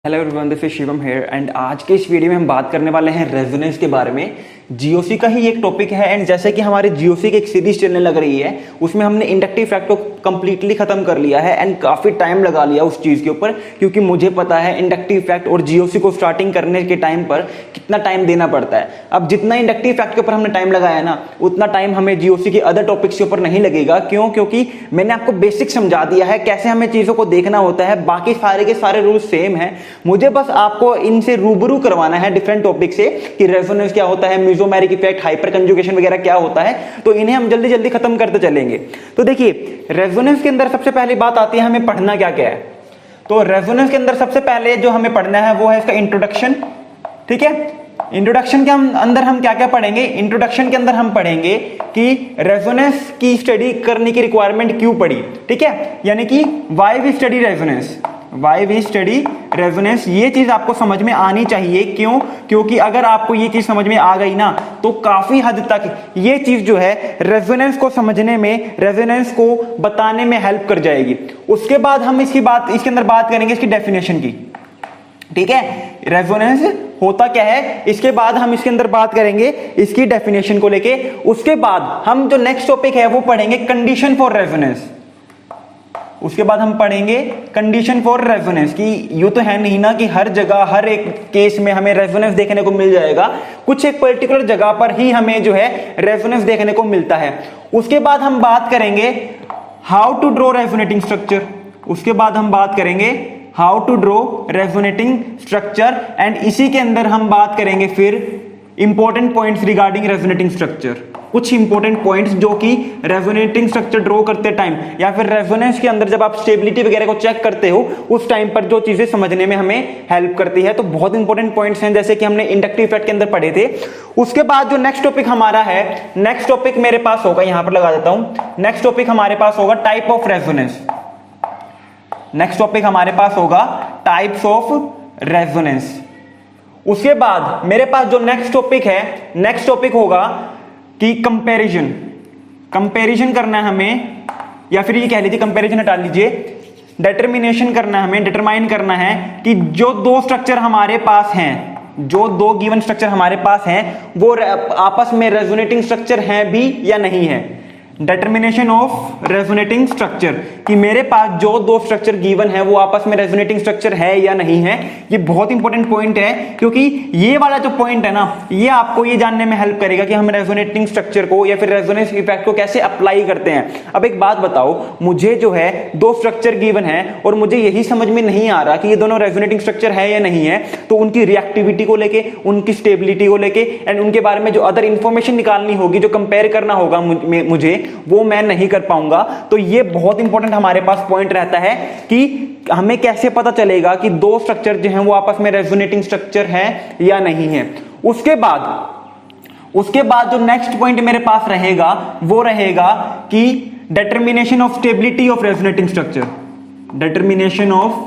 Hello everyone, this is Shivam here and आज के इस वीडियो में हम बात करने वाले हैं रेजोनेंस के बारे में। जीओसी का ही एक टॉपिक है एंड जैसे कि हमारे जीओसी की एक सीरीज चलने लग रही है, उसमें हमने इंडक्टिव फैक्ट को कंप्लीटली खत्म कर लिया है एंड काफी टाइम लगा लिया उस चीज के ऊपर, क्योंकि मुझे पता है इंडक्टिव फैक्ट और जीओसी को स्टार्टिंग करने के टाइम पर कितना टाइम देना पड़ता है। अब जितना इंडक्टिव फैक्ट के ऊपर हमने टाइम लगाया ना, उतना टाइम हमें जीओसी के अदर टॉपिक्स के ऊपर नहीं लगेगा। क्यों? क्योंकि मैंने आपको बेसिक समझा दिया है कैसे हमें चीजों को देखना होता है। बाकी सारे के सारे रूल्स सेम है, मुझे बस आपको इनसे रूबरू करवाना है डिफरेंट टॉपिक से कि रेजोनेंस क्या होता है, मेसोमेरिक इफेक्ट, हाइपर कंजुगेशन वगैरह क्या होता है, तो इन्हें हम जल्दी जल्दी खत्म करते चलेंगे। तो देखिए, रेजोनेंस के अंदर सबसे पहली बात आती है हमें पढ़ना क्या क्या है। तो रेजोनेंस के अंदर सबसे पहले जो हमें पढ़ना है वो है इसका इंट्रोडक्शन। ठीक है, इंट्रोडक्शन के अंदर हम क्या क्या पढ़ेंगे? इंट्रोडक्शन के अंदर हम पढ़ेंगे कि रेजोनेंस की स्टडी करने की रिक्वायरमेंट क्यों पड़ी। ठीक है, यानी कि why we study resonance, why we study resonance, ये चीज आपको समझ में आनी चाहिए। क्यों? क्योंकि अगर आपको ये चीज समझ में आ गई ना, तो काफी हद तक ये चीज जो है रेजोनेंस को समझने में, रेजोनेंस को बताने में हेल्प कर जाएगी। उसके बाद हम इसके अंदर बात करेंगे इसकी डेफिनेशन की। ठीक है, रेजोनेंस होता क्या है, इसके बाद हम इसके अंदर बात करेंगे इसकी डेफिनेशन को लेके। उसके बाद हम जो नेक्स्ट टॉपिक है वो पढ़ेंगे कंडीशन फॉर रेजोनेंस। उसके बाद हम पढ़ेंगे कंडीशन फॉर रेजोनेंस की यूं तो है नहीं ना कि हर जगह हर एक केस में हमें रेजोनेंस देखने को मिल जाएगा, कुछ एक पर्टिकुलर जगह पर ही हमें जो है रेजोनेंस देखने को मिलता है। उसके बाद हम बात करेंगे how to draw resonating structure. उसके बाद हम बात करेंगे how to draw resonating structure and इसी के अंदर हम बात करेंगे फिर important points regarding resonating structure. कुछ इंपॉर्टेंट पॉइंट्स जो कि रेजोनेटिंग स्ट्रक्चर ड्रॉ करते टाइम या फिर रेजोनेंस के अंदर जब आप स्टेबिलिटी वगैरह को चेक करते हो उस टाइम पर जो चीजें समझने में हमें हेल्प करती है। तो बहुत इंपॉर्टेंट पॉइंट्स हैं जैसे कि हमने इंडक्टिव इफेक्ट के अंदर पढ़े थे। उसके बाद जो नेक्स्ट टॉपिक हमारा है, नेक्स्ट टॉपिक मेरे पास होगा, यहां पर लगा देता हूं, नेक्स्ट टॉपिक हमारे पास होगा type of resonance. Next topic हमारे पास होगा टाइप्स ऑफ रेजोनेंस। उसके बाद मेरे पास जो नेक्स्ट टॉपिक है, नेक्स्ट टॉपिक होगा कि कंपैरिजन। कंपैरिजन करना है हमें, या फिर ये कह लीजिए कंपैरिजन हटा लीजिए, डिटरमिनेशन करना है हमें, डिटरमाइन करना है कि जो दो स्ट्रक्चर हमारे पास हैं, जो दो गिवन स्ट्रक्चर हमारे पास हैं, वो आपस में रेजोनेटिंग स्ट्रक्चर हैं भी या नहीं है। डिटर्मिनेशन ऑफ रेजोनेटिंग स्ट्रक्चर कि मेरे पास जो दो स्ट्रक्चर गिवन है वो आपस में रेजोनेटिंग स्ट्रक्चर है या नहीं है। ये बहुत इंपॉर्टेंट पॉइंट है, क्योंकि ये वाला जो पॉइंट है ना, ये आपको ये जानने में हेल्प करेगा कि हम रेजोनेटिंग स्ट्रक्चर को या फिर रेजोनेंस इफेक्ट को कैसे अप्लाई करते हैं। अब एक बात बताओ, मुझे जो है दो स्ट्रक्चर गिवन है और मुझे यही समझ में नहीं आ रहा कि ये दोनों रेजोनेटिंग स्ट्रक्चर है या नहीं है, तो उनकी रिएक्टिविटी को लेके, उनकी स्टेबिलिटी को लेके एंड उनके बारे में जो अदर इंफॉर्मेशन निकालनी होगी, जो कंपेयर करना होगा मुझे, वो मैं नहीं कर पाऊंगा। तो ये बहुत इंपॉर्टेंट हमारे पास पॉइंट रहता है कि हमें कैसे पता चलेगा कि दो स्ट्रक्चर जो हैं वो आपस में रेजोनेटिंग स्ट्रक्चर है या नहीं है। उसके बाद जो नेक्स्ट पॉइंट मेरे पास रहेगा वो रहेगा कि determination of stability of resonating structure. Determination of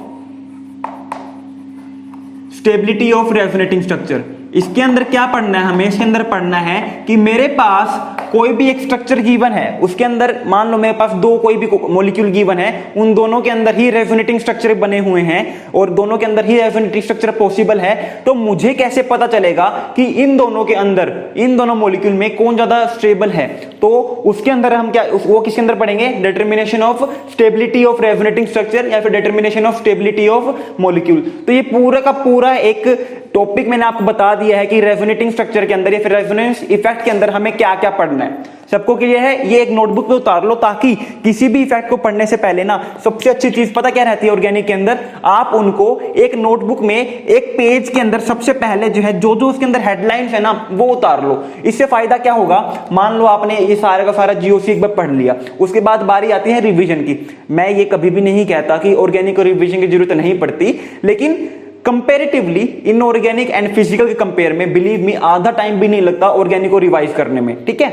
stability of resonating structure, इसके अंदर क्या पढ़ना है हमें? इसके अंदर पढ़ना है कि मेरे पास कोई भी एक स्ट्रक्चर गिवन है, उसके अंदर मान लो मेरे पास दो कोई भी मॉलिक्यूल गिवन है, उन दोनों के अंदर ही रेजोनेटिंग स्ट्रक्चर बने हुए हैं और दोनों के अंदर ही रेजोनेटिंग स्ट्रक्चर पॉसिबल है। तो मुझे कैसे पता चलेगा कि इन दोनों के अंदर, इन दोनों मॉलिक्यूल में कौन ज्यादा स्टेबल है? तो उसके अंदर हम क्या, वो किसके अंदर पढ़ेंगे? Determination of stability of resonating structure या फिर determination of stability of molecule. तो ये पूरा का पूरा एक टॉपिक मैंने आपको बता दिया है कि रेजोनेटिंग स्ट्रक्चर के अंदर या फिर रेजोनेंस इफेक्ट के अंदर हमें क्या क्या पढ़ना है। सबको क्लियर है? ये एक नोटबुक पे उतार लो, ताकि किसी भी इफेक्ट को पढ़ने से पहले ना, सबसे अच्छी चीज पता क्या रहती है ऑर्गेनिक के अंदर, आप उनको एक नोटबुक में एक पेज के अंदर सबसे पहले जो है जो उसके अंदर हेडलाइंस है ना, वो उतार लो। इससे फायदा क्या होगा? मान लो आपने ये सारा का सारा जीओसी एक बार पढ़ लिया, उसके बाद बारी आती है रिवीजन की। मैं ये कभी भी नहीं कहता कि ऑर्गेनिक को रिवीजन की जरूरत नहीं पड़ती, लेकिन कंपेरेटिवली इनऑर्गेनिक एंड फिजिकल के कंपेयर में बिलीव मी आधा टाइम भी नहीं लगता ऑर्गेनिक को रिवाइज करने में। ठीक है,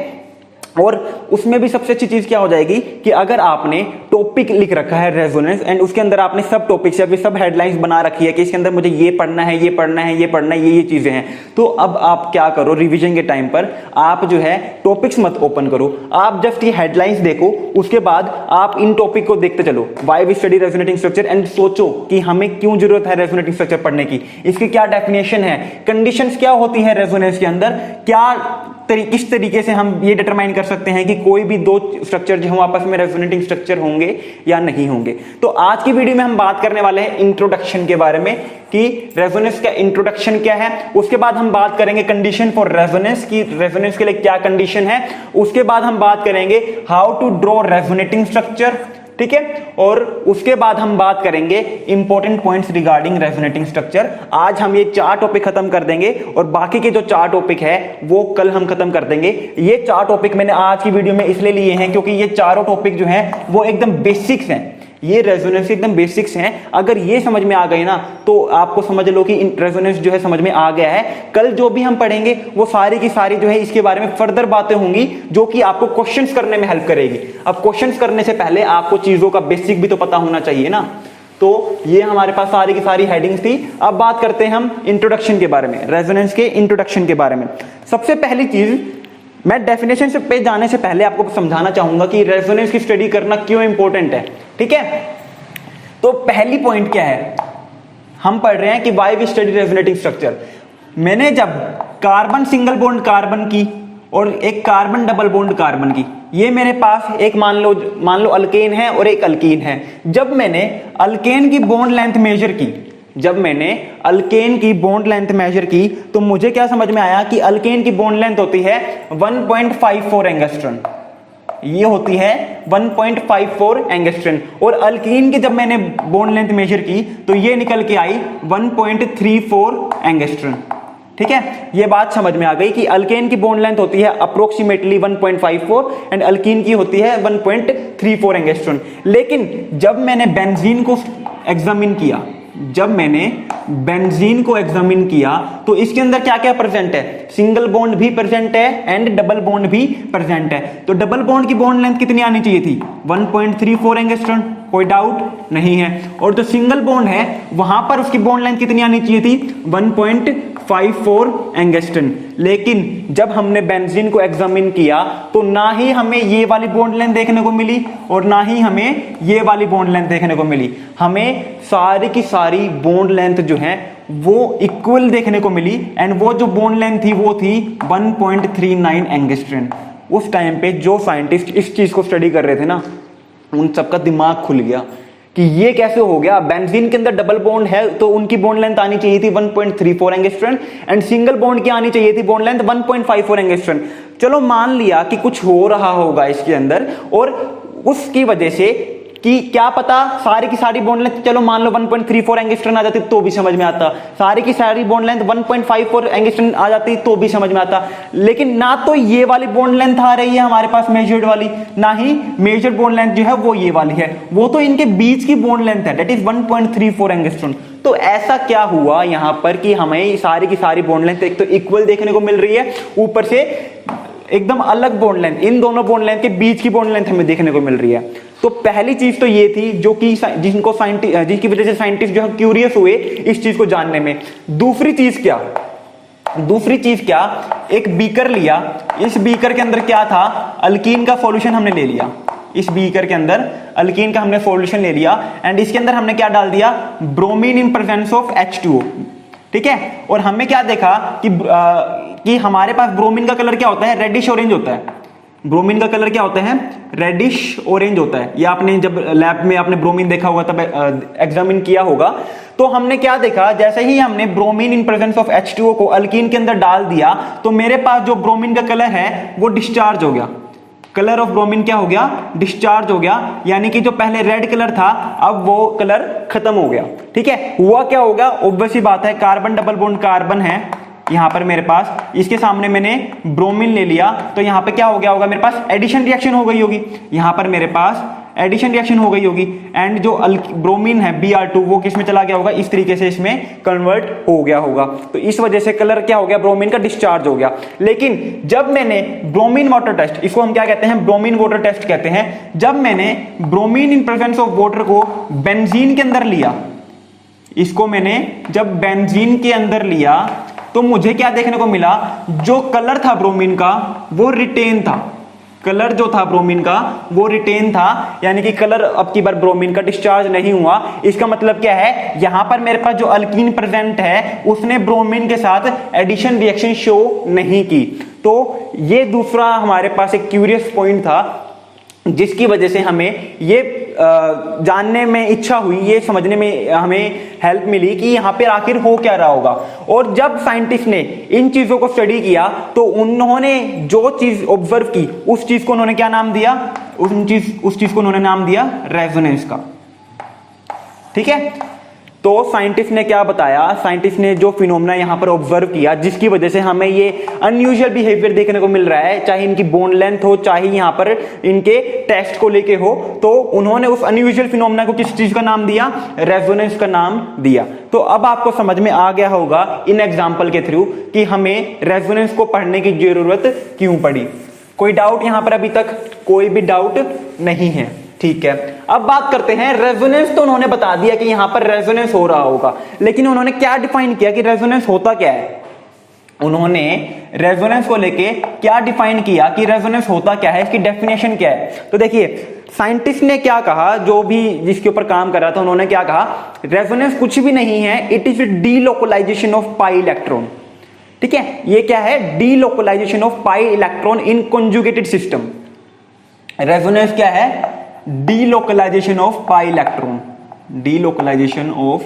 और उसमें भी सबसे अच्छी चीज क्या हो जाएगी कि अगर आपने टॉपिक लिख रखा है रेजोनेंस एंड उसके अंदर आपने सब टॉपिक्स या फिर सब हेडलाइंस बना रखी है कि इसके अंदर मुझे ये पढ़ना है, ये पढ़ना है, ये पढ़ना है, ये चीजें हैं, तो अब आप क्या करो, रिवीजन के टाइम पर आप जो है टॉपिक्स मत ओपन करो, आप जस्ट ये हेडलाइंस देखो, उसके बाद आप इन टॉपिक को देखते चलो, why we study resonating structure, and सोचो कि हमें क्यों जरूरत है रेजोनेटिंग स्ट्रक्चर पढ़ने की, इसकी क्या डेफिनेशन है, कंडीशंस क्या होती है रेजोनेंस के अंदर, किस तरीके से हम ये डिटरमाइन कर सकते हैं कि कोई भी दो स्ट्रक्चर जो आपस में रेजोनेटिंग स्ट्रक्चर होंगे या नहीं होंगे। तो आज की वीडियो में हम बात करने वाले हैं इंट्रोडक्शन के बारे में कि रेजोनेंस का इंट्रोडक्शन क्या है, उसके बाद हम बात करेंगे कंडीशन फॉर रेजोनेंस की रेजोनेंस के लिए क्या कंडीशन है, उसके बाद हम बात करेंगे how to draw resonating structure, ठीक है, और उसके बाद हम बात करेंगे important points regarding resonating structure. आज हम ये 4 टॉपिक खत्म कर देंगे और बाकी के जो 4 टॉपिक है वो कल हम खत्म कर देंगे। ये 4 टॉपिक मैंने आज की वीडियो में इसलिए लिए हैं क्योंकि ये चारों टॉपिक जो हैं वो एकदम बेसिक्स हैं, ये रेजोनेंस एकदम बेसिक्स हैं। अगर ये समझ में आ गई ना तो आपको समझ लो कि रेजोनेंस जो है समझ में आ गया है। कल जो भी हम पढ़ेंगे वो सारी की सारी जो है इसके बारे में फर्दर बातें होंगी जो कि आपको क्वेश्चंस करने में हेल्प करेगी। अब क्वेश्चंस करने से पहले आपको चीजों का बेसिक भी तो पता होना चाहिए ना। तो ये हमारे पास सारी की सारी हेडिंग्स थी। अब बात करते हैं हम इंट्रोडक्शन के बारे में, रेजोनेंस के इंट्रोडक्शन के बारे में। सबसे पहली चीज, मैं डेफिनेशन पे जाने से पहले आपको समझाना चाहूंगा कि रेजोनेंस की स्टडी करना क्यों इंपॉर्टेंट है, ठीक है। तो पहली पॉइंट क्या है, हम पढ़ रहे हैं कि why we study resonating structure. मैंने जब कार्बन सिंगल बॉन्ड कार्बन की और एक कार्बन डबल बॉन्ड कार्बन की, ये मेरे पास एक मान लो अल्केन है और एक अल्कीन है। जब मैंने अल्केन की बॉन्ड लेंथ मेजर की, की तो मुझे क्या समझ में आया कि अल्केन की बॉन्ड लेंथ होती है 1.54 एंगस्ट्रॉन, ये होती है 1.54 एंगस्ट्रॉन। और अल्कीन की जब मैंने बॉन्ड लेंथ मेजर की तो ये निकल के आई 1.34 एंगस्ट्रॉन, ठीक है। ये बात समझ में आ गई कि अल्केन की बॉन्ड लेंथ होती है अप्रोक्सीमेटली 1.54 एंड अल्कीन की होती है 1.34 एंगस्ट्रॉन। लेकिन जब मैंने बेंजीन को एग्जामिन किया, तो इसके अंदर क्या क्या प्रेजेंट है, सिंगल बॉन्ड भी प्रेजेंट है एंड डबल बॉन्ड भी प्रेजेंट है। तो डबल बॉन्ड की बॉन्ड लेंथ कितनी आनी चाहिए थी, 1.34 एंगस्ट्रॉन, कोई डाउट नहीं है। और जो सिंगल बॉन्ड है वहां पर उसकी बॉन्ड लेंथ कितनी आनी चाहिए थी, 1.54 एंगस्ट्रॉन। लेकिन जब हमने बेंजीन को एग्जामिन किया तो ना ही हमें ये वाली बॉन्ड लेंथ देखने को मिली और ना ही हमें ये वाली बॉन्ड लेंथ देखने को मिली। हमें सारी की सारी बॉन्ड लेंथ जो है वो इक्वल देखने को मिली एंड वो जो बॉन्ड लेंथ थी वो थी 1.39 एंगस्ट्रॉन। उस टाइम पे जो साइंटिस्ट इस चीज को स्टडी कर रहे थे ना, उन सबका दिमाग खुल गया कि ये कैसे हो गया। बेंजीन के अंदर डबल बॉन्ड है तो उनकी बॉन्ड लेंथ आनी चाहिए थी 1.34 एंगस्ट्रॉन एंड सिंगल बॉन्ड की आनी चाहिए थी बॉन्ड लेंथ 1.54 एंगस्ट्रॉन। चलो मान लिया कि कुछ हो रहा होगा इसके अंदर और उसकी वजह से कि क्या पता सारी की सारी बॉन्ड लेंथ, चलो मान लो 1.34 एंगस्ट्रॉन आ जाती तो भी समझ में आता, सारी की सारी बॉन्ड लेंथ 1.54 एंगस्ट्रॉन आ जाती तो भी समझ में आता। लेकिन ना तो ये वाली बॉन्ड लेंथ आ रही है हमारे पास मेजर्ड वाली, ना ही मेजर्ड बॉन्ड लेंथ जो है वो ये वाली है, वो तो इनके बीच की बॉन्ड लेंथ है, दैट इज 1.34 एंगस्ट्रॉन। तो ऐसा क्या हुआ यहां पर कि हमें सारी की सारी बॉन्ड लेंथ एक तो इक्वल देखने को मिल रही है, ऊपर से एकदम अलग बॉन्ड लेंथ, इन दोनों बॉन्ड लेंथ के बीच की बॉन्ड लेंथ हमें देखने को मिल रही है। तो पहली चीज तो ये थी जो कि जिसकी वजह से साइंटिस्ट जो है क्यूरियस हुए इस चीज को जानने में। दूसरी चीज क्या, एक बीकर लिया, इस बीकर के अंदर क्या था, अल्कीन का सॉल्यूशन हमने ले लिया, इस बीकर के अंदर अल्कीन का हमने सॉल्यूशन ले लिया एंड इसके अंदर हमने क्या डाल दिया, bromine in presence of H2O, ठीक है। और हमने क्या देखा कि हमारे पास ब्रोमीन का कलर क्या होता है, रेडिश ऑरेंज होता है। ब्रोमीन का कलर क्या होता है, रेडिश ऑरेंज होता है। ये आपने जब लैब में आपने ब्रोमीन देखा होगा तब एग्जामिन किया होगा। तो हमने क्या देखा, जैसे ही हमने bromine in presence of H2O को अल्कीन के अंदर डाल दिया तो मेरे पास जो ब्रोमीन का कलर है वो डिस्चार्ज हो गया, कलर ऑफ ब्रोमीन क्या हो गया, डिस्चार्ज हो गया। यानी कि जो पहले रेड कलर था अब वो कलर खत्म हो गया, ठीक है। हुआ क्या होगा, ऑब्वियस ही बात है, कार्बन डबल बॉन्ड कार्बन है यहां पर मेरे पास, इसके सामने मैंने ब्रोमीन ले लिया तो यहां पे क्या हो गया होगा, मेरे पास एडिशन रिएक्शन हो गई होगी। यहां पर मेरे पास एडिशन रिएक्शन हो गई होगी, एंड जो ब्रोमीन है Br2 वो किस में चला गया होगा, इस तरीके से इसमें कन्वर्ट हो गया होगा। तो इस वजह से कलर क्या हो गया, ब्रोमीन का डिस्चार्ज हो गया। लेकिन जब मैंने ब्रोमीन वाटर टेस्ट, इसको हम क्या कहते हैं, ब्रोमीन वाटर टेस्ट कहते हैं, जब मैंने bromine in presence of water को बेंजीन के अंदर लिया, इसको मैंने जब बेंजीन के अंदर लिया तो मुझे क्या देखने को मिला, जो कलर था ब्रोमीन का वो रिटेन था, कलर जो था ब्रोमीन का वो रिटेन था, यानी कि कलर अब की बार ब्रोमीन का डिस्चार्ज नहीं हुआ। इसका मतलब क्या है, यहां पर मेरे पास जो अल्कीन प्रेजेंट है उसने ब्रोमीन के साथ एडिशन रिएक्शन शो नहीं की। तो ये दूसरा हमारे पास एक क्यूरियस पॉइंट था जिसकी वजह से हमें ये जानने में इच्छा हुई, ये समझने में हमें हेल्प मिली कि यहाँ पे आखिर हो क्या रहा होगा। और जब साइंटिस्ट ने इन चीजों को स्टडी किया तो उन्होंने जो चीज ऑब्जर्व की उस चीज को उन्होंने क्या नाम दिया, उस चीज को उन्होंने नाम दिया रेजोनेंस का। ठीक है, तो साइंटिस्ट ने क्या बताया, साइंटिस्ट ने जो फिनोमेना यहां पर ऑब्जर्व किया जिसकी वजह से हमें ये अनयूजुअल बिहेवियर देखने को मिल रहा है, चाहे इनकी बोन लेंथ हो, चाहे यहां पर इनके टेस्ट को लेके हो, तो उन्होंने उस अनयूजुअल फिनोमेना को किस चीज का नाम दिया, रेजोनेंस का नाम दिया। तो अब आपको समझ में आ गया होगा इन एग्जाम्पल के थ्रू कि हमें रेजोनेंस को पढ़ने की जरूरत क्यों पड़ी। कोई डाउट यहां पर अभी तक, कोई भी डाउट नहीं है। ठीक है, अब बात करते हैं रेजोनेंस। तो उन्होंने बता दिया कि यहां पर रेजोनेंस हो रहा होगा, लेकिन उन्होंने क्या डिफाइन किया कि रेजोनेंस होता क्या है। उन्होंने रेजोनेंस को लेके क्या डिफाइन किया कि रेजोनेंस होता क्या है, इसकी डेफिनेशन क्या है। तो देखिए साइंटिस्ट ने क्या कहा, जो भी जिसके ऊपर काम कर रहा था उन्होंने क्या कहा, रेजोनेंस कुछ भी नहीं है, it is delocalization of pi electron. ठीक है, ये क्या है, delocalization of pi electron in conjugated system. Resonance क्या है, delocalization of pi electron, delocalization of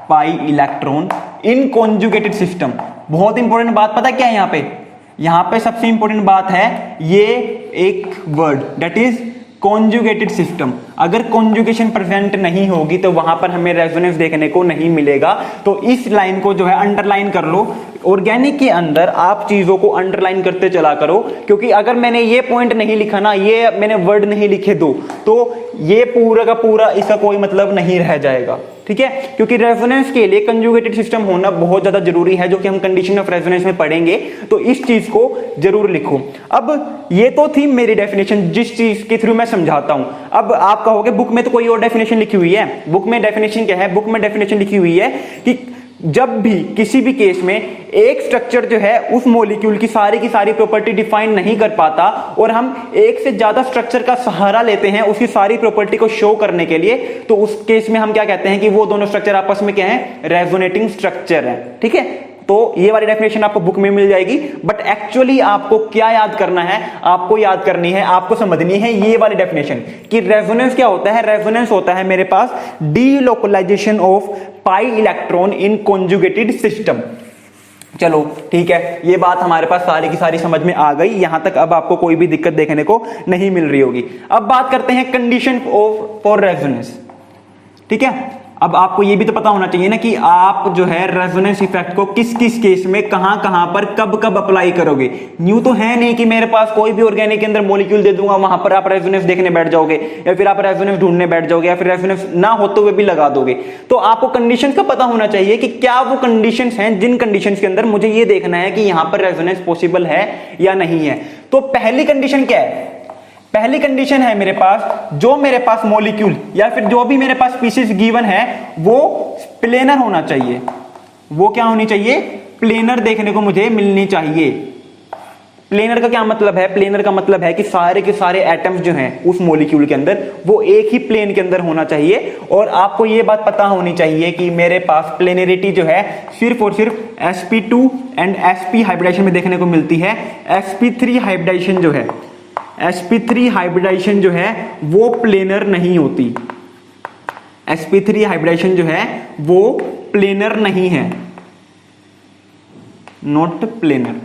pi electron in conjugated system. बहुत इंपॉर्टेंट बात पता क्या है यहां पे सबसे इंपॉर्टेंट बात है ये एक word, that is conjugated system. अगर कॉन्जुगेशन प्रेजेंट नहीं होगी तो वहां पर हमें रेजोनेंस देखने को नहीं मिलेगा। तो इस लाइन को जो है अंडरलाइन कर लो। ऑर्गेनिक के अंदर आप चीजों को अंडरलाइन करते चला करो, क्योंकि अगर मैंने ये पॉइंट नहीं लिखा ना, ये मैंने वर्ड नहीं लिखे दो, तो ये पूरा का पूरा इसका कोई मतलब नहीं रह जाएगा। ठीक है, क्योंकि रेजोनेंस के लिए कंजुगेटेड सिस्टम होना बहुत ज्यादा जरूरी है, जो कि हम कंडीशन ऑफ रेजोनेंस में पढ़ेंगे। तो इस चीज को जरूर लिखो। अब ये तो थी मेरी डेफिनेशन, जिस चीज के थ्रू मैं समझाता हूं। अब आप कहोगे बुक में तो कोई और डेफिनेशन लिखी हुई है। बुक में डेफिनेशन क्या है, बुक में डेफिनेशन लिखी हुई है कि जब भी किसी भी केस में एक स्ट्रक्चर जो है उस मॉलिक्यूल की सारी प्रॉपर्टी डिफाइन नहीं कर पाता और हम एक से ज्यादा स्ट्रक्चर का सहारा लेते हैं उसकी सारी प्रॉपर्टी को शो करने के लिए, तो उस केस में हम क्या कहते हैं कि वो दोनों स्ट्रक्चर आपस में क्या है, रेजोनेटिंग स्ट्रक्चर है। ठीक है, तो ये वाली डेफिनेशन आपको बुक में मिल जाएगी। बट एक्चुअली आपको क्या याद करना है, आपको याद करनी है, आपको समझनी है ये वाली डेफिनेशन कि रेजोनेंस क्या होता है। रेजोनेंस होता है मेरे पास delocalisation of pi electron in conjugated system. चलो ठीक है, ये बात हमारे पास सारी की सारी समझ में आ गई। यहां तक अब आपको कोई भी दिक्कत देखने को नहीं मिल रही होगी। अब बात करते हैं कंडीशन ऑफ फॉर रेजोनेंस। ठीक है, अब आपको ये भी तो पता होना चाहिए ना कि आप जो है रेजोनेंस इफेक्ट को किस किस केस में कहां कहां पर कब कब अप्लाई करोगे। न्यू तो है नहीं कि मेरे पास कोई भी ऑर्गेनिक के अंदर मॉलिक्यूल दे दूंगा, वहां पर आप रेजोनेंस देखने बैठ जाओगे, या फिर आप रेजोनेंस ढूंढने बैठ जाओगे, या फिर रेजोनेंस ना होते हुए भी लगा दोगे। तो आपको कंडीशन का पता होना चाहिए कि क्या वो कंडीशन हैं जिन कंडीशन के अंदर मुझे ये देखना है कि यहां पर रेजोनेंस पॉसिबल है या नहीं है। तो पहली कंडीशन क्या है, पहली कंडीशन है मेरे पास जो मेरे पास मॉलिक्यूल या फिर जो भी मेरे पास स्पीशीज गिवन है वो प्लेनर होना चाहिए। वो क्या होनी चाहिए, प्लेनर देखने को मुझे मिलनी चाहिए। प्लेनर का क्या मतलब है, प्लेनर का मतलब है कि सारे के सारे एटम्स जो हैं उस मॉलिक्यूल के अंदर वो एक ही प्लेन के अंदर होना चाहिए। और आपको ये बात पता होनी चाहिए कि मेरे पास प्लेनरिटी जो है सिर्फ और सिर्फ sp2 एंड sp हाइब्रिडाइजेशन में देखने को मिलती है। sp3 हाइब्रिडाइजेशन जो है, sp3 हाइब्रिडाइजेशन जो है वो प्लेनर नहीं होती। sp3 हाइब्रिडाइजेशन जो है वो प्लेनर नहीं है, नॉट प्लेनर।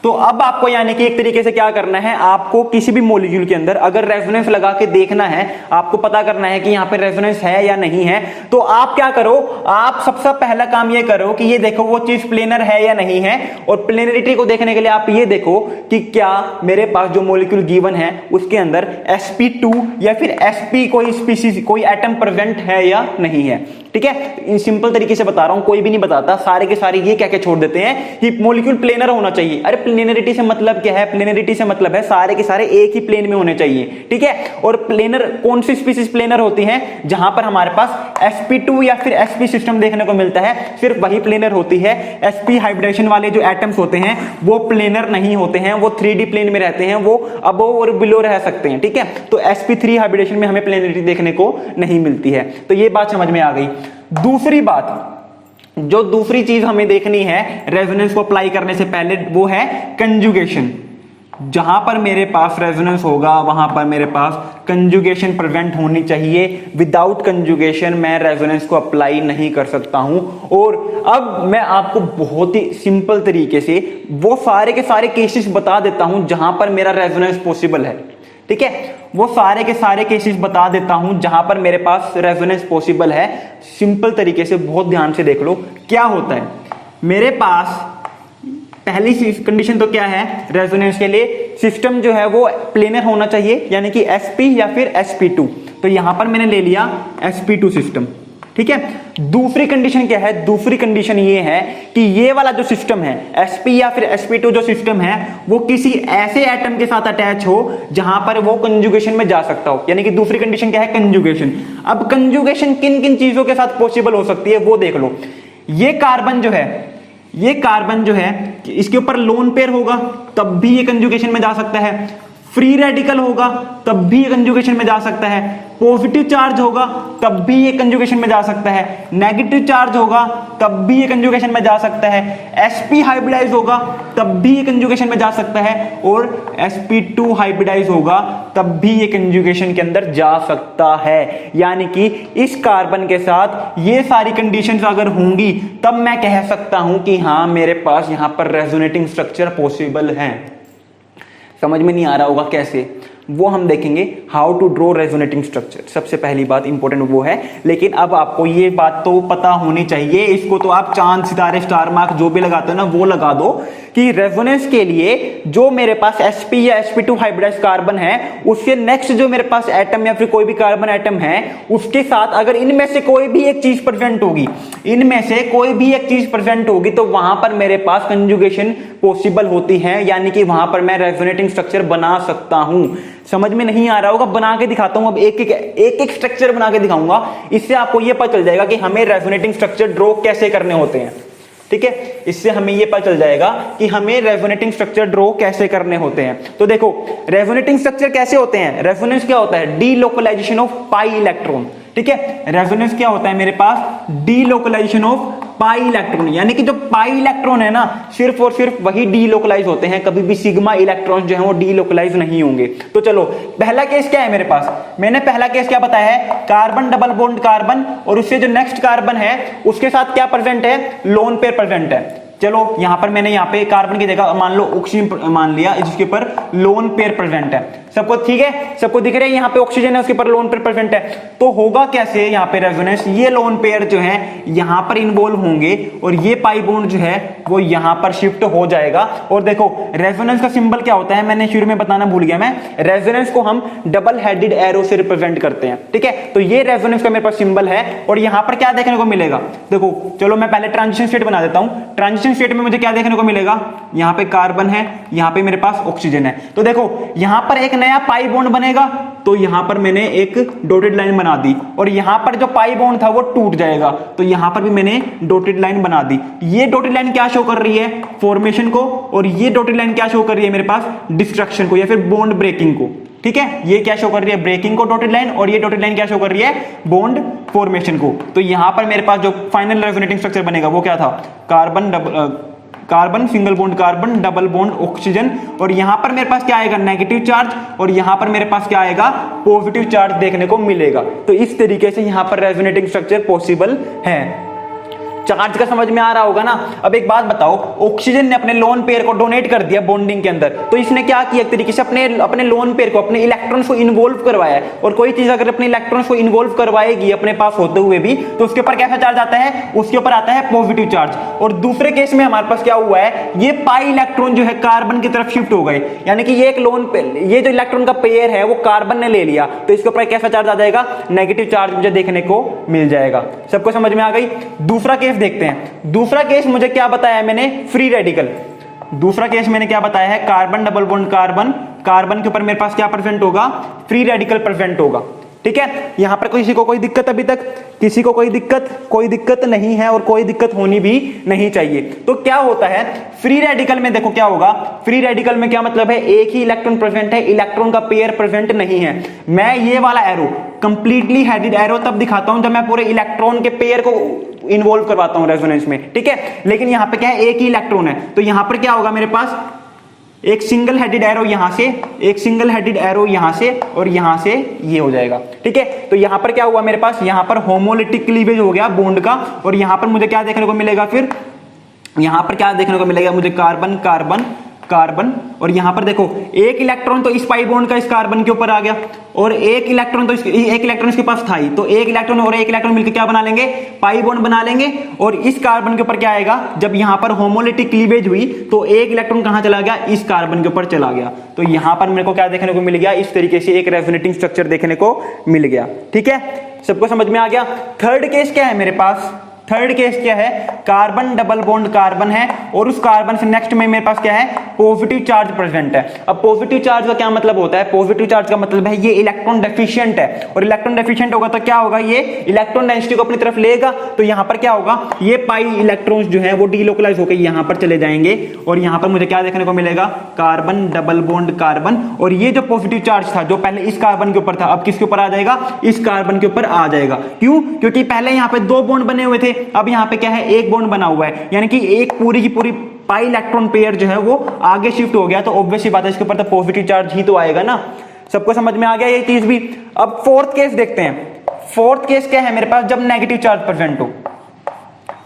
तो अब आपको यानी कि एक तरीके से क्या करना है, आपको किसी भी मॉलिक्यूल के अंदर अगर रेजोनेंस लगा के देखना है, आपको पता करना है कि यहां पे रेजोनेंस है या नहीं है, तो आप क्या करो, आप सबसे पहला काम ये करो कि ये देखो वो चीज प्लेनर है या नहीं है। और प्लेनरिटी को देखने के लिए आप ये देखो कि क्या मेरे पास जो मॉलिक्यूल गिवन है उसके अंदर sp2 या फिर sp कोई स्पीशीज कोई एटम प्रेजेंट है या नहीं है। ठीक है, इन सिंपल तरीके से बता रहा हूं, कोई भी नहीं बताता, सारे के सारे ये कह के छोड़ देते हैं कि मॉलिक्यूल प्लेनर होना चाहिए। अरे प्लेनरिटी से मतलब क्या है, प्लेनरिटी से मतलब है सारे के सारे एक ही प्लेन में होने चाहिए। ठीक है, और प्लेनर कौन सी स्पीशीज प्लेनर होती है, जहां पर हमारे पास sp2 या फिर sp सिस्टम देखने को मिलता है, सिर्फ वही प्लेनर होती है। sp हाइब्रिडेशन वाले जो एटम्स होते हैं वो प्लेनर नहीं होते हैं, वो 3D प्लेन में रहते हैं, वो अबोव और बिलो रह सकते हैं। ठीक है, तो sp3 हाइब्रिडेशन में हमें प्लेनरिटी देखने को नहीं मिलती है। तो ये बात समझ में आ गई। दूसरी बात, जो दूसरी चीज हमें देखनी है रेजोनेंस को अप्लाई करने से पहले, वो है कंजुगेशन। जहां पर मेरे पास रेजोनेंस होगा वहां पर मेरे पास कंजुगेशन प्रिवेंट होनी चाहिए। विदाउट कंजुगेशन मैं रेजोनेंस को अप्लाई नहीं कर सकता हूं। और अब मैं आपको बहुत ही सिंपल तरीके से वो सारे के सारे केसेस बता देता हूं जहां पर मेरा रेजोनेंस पॉसिबल है। ठीक है, वो सारे के सारे केसेस बता देता हूं जहां पर मेरे पास रेजोनेंस पॉसिबल है। सिंपल तरीके से बहुत ध्यान से देख लो क्या होता है। मेरे पास पहली कंडीशन तो क्या है, रेजोनेंस के लिए सिस्टम जो है वो प्लेनर होना चाहिए, यानी कि sp या फिर sp2। तो यहां पर मैंने ले लिया sp2 सिस्टम। ठीक है, दूसरी कंडीशन क्या है, दूसरी कंडीशन ये है कि ये वाला जो सिस्टम है sp या फिर sp2 जो सिस्टम है वो किसी ऐसे एटम के साथ अटैच हो जहां पर वो कंजुगेशन में जा सकता हो। यानी कि दूसरी कंडीशन क्या है, कंजुगेशन। अब कंजुगेशन किन किन चीजों के साथ पॉसिबल हो सकती है वो देख लो। ये कार्बन जो है, ये कार्बन जो है इसके ऊपर लोन पेयर होगा तब भी ये कंजुगेशन में जा सकता है। फ्री रेडिकल होगा तब भी ये कंजुगेशन में जा सकता है। पॉजिटिव चार्ज होगा तब भी ये कंजुगेशन में जा सकता है। नेगेटिव चार्ज होगा तब भी ये कंजुगेशन में जा सकता है। sp हाइब्रिडाइज होगा तब भी ये कंजुगेशन में जा सकता है। और sp2 हाइब्रिडाइज होगा तब भी ये कंजुगेशन के अंदर जा सकता है। यानी कि इस कार्बन के साथ ये सारी कंडीशंस अगर होंगी तब मैं कह सकता हूं कि हाँ मेरे पास यहां पर रेजोनेटिंग स्ट्रक्चर पॉसिबल है। समझ में नहीं आ रहा होगा कैसे, वो हम देखेंगे। How to draw resonating structure, सबसे पहली बात इंपॉर्टेंट वो है। लेकिन अब आपको ये बात तो पता होनी चाहिए, इसको तो आप चांद सितारे स्टार मार्क जो भी लगाते हो ना वो लगा दो कि रेजोनेंस के लिए जो मेरे पास sp या sp2 हाइब्रिडाइज कार्बन है उसके नेक्स्ट जो मेरे पास एटम या फिर कोई भी कार्बन एटम है उसके साथ अगर इनमें से कोई भी एक चीज प्रेजेंट होगी, इनमें से कोई भी एक चीज प्रेजेंट होगी तो वहां पर मेरे पास कंजुगेशन पॉसिबल होती है। यानी कि वहां पर मैं रेजोनेटिंग स्ट्रक्चर बना सकता हूं। समझ में नहीं आ रहा होगा, बना के दिखाता हूं। अब एक एक स्ट्रक्चर बना के दिखाऊंगा, इससे आपको यह पता चल जाएगा कि हमें रेजोनेटिंग स्ट्रक्चर ड्रॉ कैसे करने होते हैं। ठीक है, इससे हमें यह पता चल जाएगा कि हमें रेजोनेटिंग स्ट्रक्चर ड्रॉ कैसे करने होते हैं। तो देखो रेजोनेटिंग स्ट्रक्चर कैसे होते हैं। रेजोनेंस क्या होता है, डीलोकलाइजेशन ऑफ पाई इलेक्ट्रॉन। ठीक है, रेजोनेंस क्या होता है मेरे पास, डीलोकलाइजेशन ऑफ पाई इलेक्ट्रॉन। यानी कि जो पाई इलेक्ट्रॉन है ना सिर्फ और सिर्फ वही डीलोकलाइज होते हैं, कभी भी सिग्मा इलेक्ट्रॉन जो है वो डीलोकलाइज नहीं होंगे। तो चलो पहला केस क्या है मेरे पास, मैंने पहला केस क्या बताया है, कार्बन डबल बॉन्ड कार्बन और उससे जो नेक्स्ट कार्बन है उसके साथ क्या प्रेजेंट है, लोन पेयर प्रेजेंट है। चलो यहां पर मैंने यहां पे कार्बन की जगह मान लो ऑक्सीजन मान लिया, जिसके ऊपर लोन पेयर प्रेजेंट है। सबको ठीक है, सबको दिख रहा है यहां पे ऑक्सीजन है उसके ऊपर लोन पेयर प्रेजेंट है। तो होगा कैसे यहां पे रेजोनेंस, ये लोन पेयर जो है यहां पर इन्वॉल्व होंगे और ये पाई बॉन्ड जो है वो यहां पर शिफ्ट हो जाएगा। और देखो रेजोनेंस का सिंबल क्या होता है, मैंने शुरू में बताना भूल गया मैं, रेजोनेंस को हम डबल हेडेड एरो से रिप्रेजेंट करते हैं। ठीक है, तो ये रेजोनेंस का मेरे पास सिंबल है। और यहां पर क्या देखने को मिलेगा, देखो चलो मैं पहले ट्रांजिशन स्टेट बना देता हूं। ट्रांजिशन स्टेट में मुझे क्या देखने को मिलेगा, यहां पे कार्बन है, यहां पे मेरे पास ऑक्सीजन है। तो देखो यहां पर एक नया पाई बॉन्ड बनेगा, तो यहां पर मैंने एक डॉटेड लाइन बना दी और यहां पर जो पाई बॉन्ड था वो टूट जाएगा, तो यहां पर भी मैंने डॉटेड लाइन बना दी। ये डॉटेड लाइन क्या शो कर रही है, फॉर्मेशन को, और ये डॉटेड लाइन क्या शो कर रही है मेरे पास, डिस्ट्रक्शन को या फिर बॉन्ड ब्रेकिंग को। ठीक है, ये क्या शो कर रही है, ब्रेकिंग को डॉटेड लाइन, और ये डॉटेड लाइन क्या शो कर रही है, बॉन्ड फॉर्मेशन को। तो यहां पर मेरे पास जो फाइनल रेजोनेटिंग स्ट्रक्चर बनेगा वो क्या था, carbon single bond carbon double bond oxygen, और यहां पर मेरे पास क्या आएगा, नेगेटिव चार्ज, और यहां पर मेरे पास क्या आएगा, पॉजिटिव चार्ज देखने को मिलेगा। तो इस तरीके से यहां पर रेजोनेटिंग स्ट्रक्चर पॉसिबल है। चार्ज का समझ में आ रहा होगा ना। अब एक बात बताओ, ऑक्सीजन ने अपने लोन पेयर को डोनेट कर दिया बॉन्डिंग के अंदर, तो इसने क्या किया, एक तरीके से अपने लोन पेयर को, अपने इलेक्ट्रॉन्स को इन्वॉल्व करवाया है। और कोई चीज अगर अपने इलेक्ट्रॉन्स को इन्वॉल्व करवाएगी अपने पास होते हुए भी, तो उसके ऊपर कैसा चार्ज आता है, उसके ऊपर आता है पॉजिटिव चार्ज। और दूसरे केस में हमारे पास क्या हुआ है, ये पाई इलेक्ट्रॉन जो है कार्बन की तरफ शिफ्ट हो गए, यानी कि ये एक ये जो इलेक्ट्रॉन का पेयर है वो कार्बन ने ले लिया, तो इसके ऊपर कैसा चार्ज आ जाएगा, नेगेटिव चार्ज मुझे देखने को मिल जाएगा। सबको समझ में आ गई। दूसरा केस देखते हैं। दूसरा केस मुझे क्या बताया मैंने, फ्री रेडिकल। दूसरा केस मैंने क्या बताया है, carbon double bond carbon, carbon के ऊपर मेरे पास क्या प्रेजेंट होगा, फ्री रेडिकल प्रेजेंट होगा। ठीक है, यहां पर किसी को कोई दिक्कत, अभी तक किसी को कोई दिक्कत नहीं है और कोई दिक्कत होनी भी नहीं चाहिए। तो क्या होता है फ्री रेडिकल में, देखो क्या होगा, फ्री रेडिकल में क्या मतलब है, एक ही इलेक्ट्रॉन प्रेजेंट है, इलेक्ट्रॉन का पेयर प्रेजेंट नहीं है। मैं ये वाला एरो, कंप्लीटली हेडेड एरो तब दिखाता हूं जब मैं पूरे इलेक्ट्रॉन के पेयर को इन्वॉल्व करवाता हूं रेजोनेंस में। ठीक है, लेकिन यहां पे क्या है, एक ही इलेक्ट्रॉन है, तो यहां पर क्या होगा, मेरे पास एक सिंगल हेडेड एरो यहां से, एक सिंगल हेडेड एरो यहां से, और यहां से ये हो जाएगा। ठीक है, तो यहां पर क्या हुआ मेरे पास, यहां पर होमोलिटिक क्लीवेज हो गया बॉन्ड का, और यहां पर मुझे क्या देखने को मिलेगा, फिर यहां पर क्या देखने को मिलेगा मुझे, कार्बन कार्बन कार्बन। और यहां पर देखो एक इलेक्ट्रॉन तो इस पाई बॉन्ड का इस कार्बन के ऊपर आ गया, और एक इलेक्ट्रॉन तो एक इलेक्ट्रॉन इसके पास था ही, तो एक इलेक्ट्रॉन और एक इलेक्ट्रॉन मिलकर क्या बना लेंगे, पाई बॉन्ड बना लेंगे। और इस कार्बन के ऊपर क्या आएगा, जब यहां पर होमोलिटिक क्लीवेज हुई तो एक इलेक्ट्रॉन कहां चला गया, इस कार्बन के ऊपर चला गया। तो यहां पर मेरे को क्या देखने को मिल गया, इस तरीके से एक रेजोनेटिंग स्ट्रक्चर देखने को मिल गया। ठीक है, सबको समझ में आ गया। थर्ड केस क्या है मेरे पास, थर्ड केस क्या है, कार्बन डबल बॉन्ड कार्बन है, और उस कार्बन से नेक्स्ट में मेरे पास क्या है, पॉजिटिव चार्ज प्रेजेंट है। अब पॉजिटिव चार्ज का क्या मतलब होता है, पॉजिटिव चार्ज का मतलब है ये इलेक्ट्रॉन डेफिशिएंट है, और इलेक्ट्रॉन डेफिशिएंट होगा तो क्या होगा, ये इलेक्ट्रॉन डेंसिटी को अपनी तरफ लेगा, तो यहां पर क्या होगा, ये पाई इलेक्ट्रॉन्स जो है वो डीलोकलाइज होकर यहां पर चले जाएंगे, और यहां पर मुझे क्या देखने को मिलेगा, कार्बन डबल बॉन्ड कार्बन। और ये जो पॉजिटिव चार्ज था जो पहले इस कार्बन के ऊपर था, अब किसके ऊपर आ जाएगा, इस कार्बन के ऊपर आ जाएगा। क्यों, क्योंकि पहले यहां पे दो बॉन्ड बने हुए थे, अब यहां पे क्या है, एक बॉन्ड बना हुआ है, यानी कि एक पूरी की पूरी पाई इलेक्ट्रॉन पेयर जो है वो आगे शिफ्ट हो गया, तो ऑब्वियसली बात है इसके ऊपर तो पॉजिटिव चार्ज ही तो आएगा ना। सबको समझ में आ गया ये चीज भी। अब फोर्थ केस देखते हैं। फोर्थ केस क्या है मेरे पास, जब नेगेटिव चार्ज प्रेजेंट हो,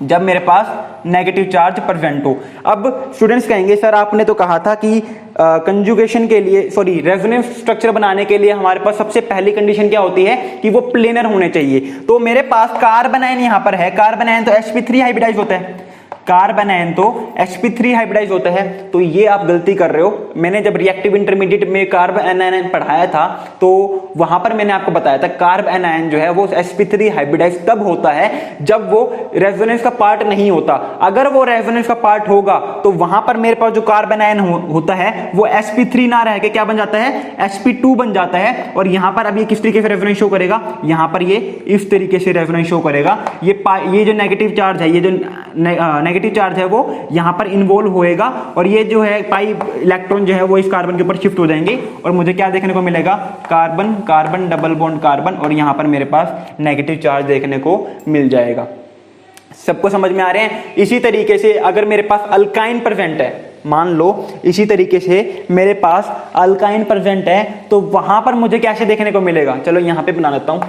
जब मेरे पास नेगेटिव चार्ज प्रेजेंट हो। अब स्टूडेंट्स कहेंगे सर आपने तो कहा था कि कंजुगेशन के लिए, सॉरी रेजोनेंस स्ट्रक्चर बनाने के लिए हमारे पास सबसे पहली कंडीशन क्या होती है कि वो प्लेनर होने चाहिए। तो मेरे पास कार्बन आयन यहां पर है, कार्बन आयन तो sp3 हाइब्रिडाइज होता है, कार्बन आयन तो sp3 हाइब्रिडाइज होता है। तो ये आप गलती कर रहे हो। मैंने जब रिएक्टिव इंटरमीडिएट में कार्बन आयन पढ़ाया था तो वहां पर मैंने आपको बताया था कार्बन आयन जो है वो sp3 हाइब्रिडाइज तब होता है जब वो रेजोनेंस का पार्ट नहीं होता। अगर वो रेजोनेंस का पार्ट होगा तो वहां पर मेरे पास जो कार्बन आयन होता है वो sp3 ना रह के क्या बन जाता है, sp2 बन जाता है। और यहां पर अब ये किस तरीके से रेजोनेंस शो करेगा, यहां पर ये इस तरीके से रेजोनेंस शो करेगा। ये जो नेगेटिव चार्ज है, ये जो नेगेटिव चार्ज है वो यहां पर इन्वॉल्व होएगा, और ये जो है पाई इलेक्ट्रॉन जो है वो इस कार्बन के ऊपर शिफ्ट हो जाएंगे, और मुझे क्या देखने को मिलेगा, carbon carbon double bond carbon, और यहां पर मेरे पास नेगेटिव चार्ज देखने को मिल जाएगा। सबको समझ में आ रहे हैं। इसी तरीके से अगर मेरे पास अल्काइन प्रेजेंट है, मान लो इसी तरीके से मेरे पास अल्काइन प्रेजेंट है, तो वहां पर मुझे कैसे देखने को मिलेगा, चलो यहां पे बना लेता हूं,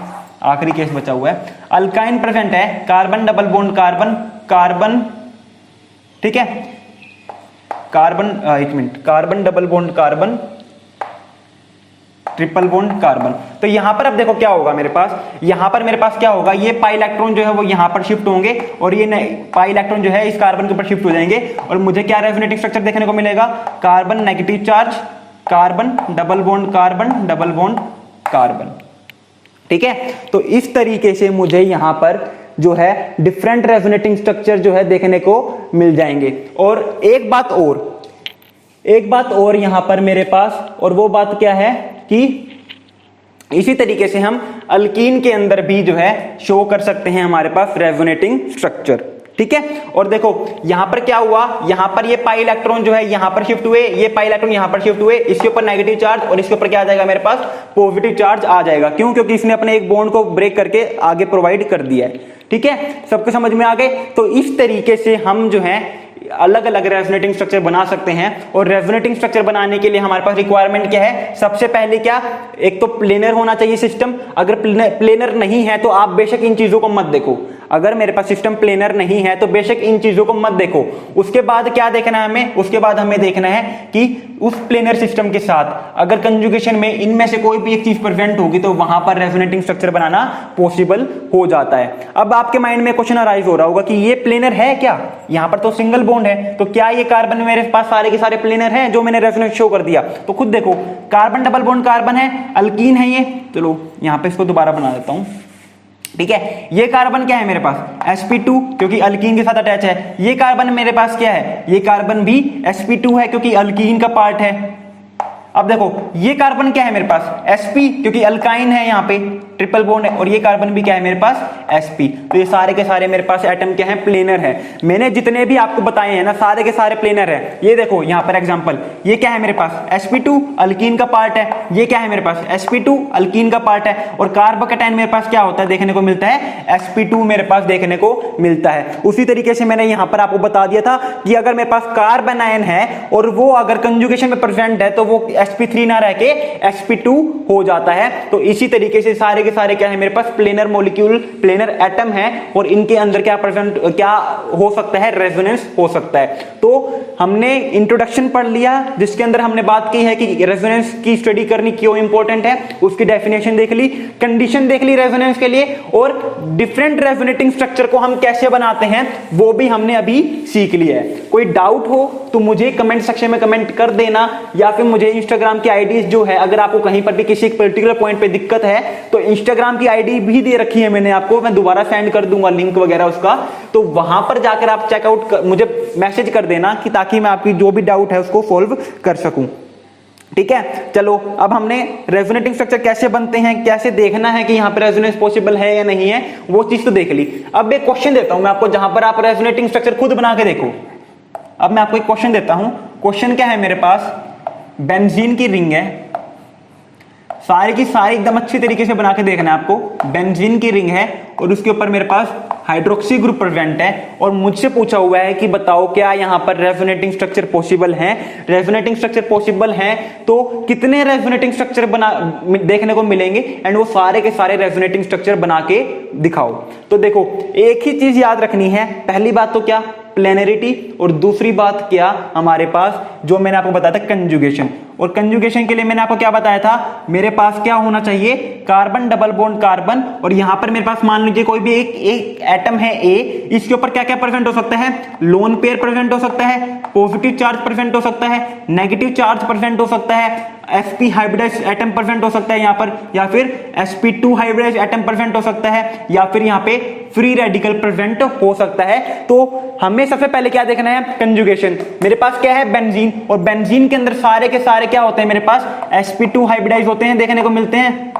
आखिरी केस बचा हुआ है। अल्काइन प्रेजेंट है, carbon double bond carbon carbon, ठीक है, कार्बन, एक minute, carbon double bond carbon triple bond carbon. तो यहां पर अब देखो क्या होगा मेरे पास, यहां पर मेरे पास क्या होगा, ये पाई इलेक्ट्रॉन जो है वो यहां पर शिफ्ट होंगे, और ये पाई इलेक्ट्रॉन जो है इस कार्बन के ऊपर शिफ्ट हो जाएंगे, और मुझे क्या रेजोनेटिंग स्ट्रक्चर देखने को मिलेगा, carbon negative charge carbon double bond carbon. ठीक है, तो इस तरीके से मुझे यहां पर जो है डिफरेंट रेजोनेटिंग स्ट्रक्चर जो है देखने को मिल जाएंगे। और एक बात और यहां पर मेरे पास, और वो बात क्या है कि इसी तरीके से हम अल्कीन के अंदर भी जो है शो कर सकते हैं हमारे पास रेजोनेटिंग स्ट्रक्चर। ठीक है, और देखो यहां पर क्या हुआ, यहां पर ये पाई इलेक्ट्रॉन जो है यहां पर शिफ्ट हुए, ये पाई इलेक्ट्रॉन यहां पर शिफ्ट हुए, इसके ऊपर नेगेटिव चार्ज और इसके ऊपर क्या आ जाएगा मेरे पास, पॉजिटिव चार्ज आ जाएगा। क्यों, क्योंकि इसने अपने एक बॉन्ड को ब्रेक करके आगे प्रोवाइड कर दिया है। ठीक है, सबको समझ में आ गए। तो इस तरीके से हम जो है अलग अलग रेजोनेटिंग स्ट्रक्चर बना सकते हैं। और रेजोनेटिंग स्ट्रक्चर बनाने के लिए हमारे पास रिक्वायरमेंट क्या है, सबसे पहले क्या, एक तो प्लेनर होना चाहिए सिस्टम। अगर प्लेनर नहीं है तो आप बेशक इन चीजों को मत देखो। अगर मेरे पास सिस्टम प्लेनर नहीं है तो बेशक इन चीजों को मत देखो। उसके बाद क्या देखना है हमें, उसके बाद हमें देखना है कि उस प्लेनर सिस्टम के साथ अगर कंजुगेशन में इनमें से कोई भी एक चीज प्रेजेंट होगी तो वहां पर रेजोनेटिंग स्ट्रक्चर बनाना पॉसिबल हो जाता है। अब आपके माइंड में क्वेश्चन अराइज हो रहा होगा कि ये प्लेनर है क्या, यहां पर तो सिंगल बॉन्ड है, तो क्या ये कार्बन मेरे पास सारे के सारे प्लेनर हैं जो मैंने रेजोनेंस शो कर दिया? तो खुद देखो, कार्बन डबल बॉन्ड कार्बन है, अल्कीन है ये। चलो यहां पे इसको दोबारा बना देता हूं, ठीक है। ये कार्बन क्या है मेरे पास? sp2, क्योंकि अल्कीन के साथ अटैच है। ये कार्बन मेरे पास क्या है? ये कार्बन भी sp2 है क्योंकि अल्कीन का पार्ट है। अब देखो ये कार्बन क्या है मेरे पास? sp, क्योंकि अल्काइन है, यहाँ पे ट्रिपल बॉन्ड है, और ये कार्बन भी क्या है मेरे पास? sp। तो ये सारे के सारे मेरे पास एटम क्या है? प्लेनर है। मैंने जितने भी आपको बताए हैं ना, सारे के सारे प्लेनर है। ये देखो यहाँ पर एग्जांपल, ये क्या है मेरे पास? sp2 अल्कीन का पार्ट है। ये क्या है मेरे पास? sp2 अल्कीन का पार्ट है। और कार्बोकैटायन मेरे पास क्या होता है देखने को मिलता है? sp2 मेरे पास देखने को मिलता है। उसी तरीके से मैंने यहाँ पर आपको बता दिया था कि अगर मेरे पास कार्बन आयन है और वो अगर कंजुगेशन में प्रेजेंट है तो वो sp3 ना रह के sp2 हो जाता है। तो इसी तरीके से सारे के सारे क्या है मेरे पास? प्लेनर मॉलिक्यूल, प्लेनर एटम है, और इनके अंदर क्या प्रेजेंट, क्या हो सकता है? रेजोनेंस हो सकता है। तो हमने इंट्रोडक्शन पढ़ लिया जिसके अंदर हमने बात की है कि रेजोनेंस की स्टडी करनी क्यों इंपॉर्टेंट है, उसकी डेफिनेशन देख ली, कंडीशन देख ली रेजोनेंस के लिए, और डिफरेंट रेजोनेटिंग स्ट्रक्चर को हम कैसे बनाते हैं वो भी हमने अभी सीख लिया है। कोई डाउट हो तो मुझे कमेंट सेक्शन में कमेंट कर देना, या फिर मुझे इंस्टाग्राम की आईडी जो है, अगर आपको कहीं पर भी किसी पर्टिकुलर पॉइंट पे दिक्कत है तो इंस्टाग्राम की आईडी भी दे रखी है मैंने आपको, मैं दोबारा सेंड कर दूंगा लिंक वगैरह उसका, तो वहां पर जाकर आप चेकआउट मुझे मैसेज कर देना कि ताकि मैं आपकी जो भी डाउट है उसको सॉल्व कर सकूं। ठीक है, चलो अब हमने रेजोनेटिंग स्ट्रक्चर कैसे बनते हैं, कैसे देखना है कि यहाँ पे रेजोनेंस पॉसिबल है या नहीं है, वो चीज तो देख ली। अब एक क्वेश्चन देता हूं मैं आपको जहां पर आप रेजोनेटिंग स्ट्रक्चर खुद बना के देखो। अब मैं आपको एक क्वेश्चन देता हूं। क्वेश्चन क्या है मेरे पास? बेंजीन की रिंग है, सारी की सारी एकदम अच्छी तरीके से बना के देखना है आपको। बेंजीन की रिंग है और उसके ऊपर मेरे पास हाइड्रोक्सी ग्रुप प्रेजेंट है, और मुझसे पूछा हुआ है कि बताओ क्या यहाँ पर रेजोनेटिंग स्ट्रक्चर पॉसिबल है। रेजोनेटिंग स्ट्रक्चर पॉसिबल है तो कितने रेजोनेटिंग स्ट्रक्चर बना देखने को मिलेंगे, एंड वो सारे के सारे रेजोनेटिंग स्ट्रक्चर बना के दिखाओ। तो देखो एक ही चीज याद रखनी है, पहली बात तो क्या? प्लेनरिटी, और दूसरी बात क्या हमारे पास जो मैंने आपको बताया था? कंजुगेशन। और कंजुगेशन के लिए मैंने आपको क्या बताया था? मेरे पास क्या होना चाहिए? कार्बन डबल बॉन्ड कार्बन, और यहां पर मेरे पास मान लीजिए कोई भी एक एटम है ए, इसके ऊपर क्या क्या प्रेजेंट हो सकता है? लोन पेयर प्रेजेंट हो सकता है, पॉजिटिव चार्ज प्रेजेंट हो सकता है, नेगेटिव चार्ज प्रेजेंट हो सकता है, sp हाइब्रिडाइज्ड एटम प्रेजेंट हो सकता है यहाँ पर, या फिर sp2 हाइब्रिडाइज्ड एटम प्रेजेंट हो सकता है, या फिर यहाँ पे फ्री रेडिकल प्रेजेंट हो सकता है। तो हमें सबसे पहले क्या देखना है? कंजुगेशन। मेरे पास क्या है? बेंजीन, और बेंजीन के अंदर सारे के सारे क्या होते हैं मेरे पास? sp2 हाइब्रिडाइज होते हैं, देखने को मिलते हैं।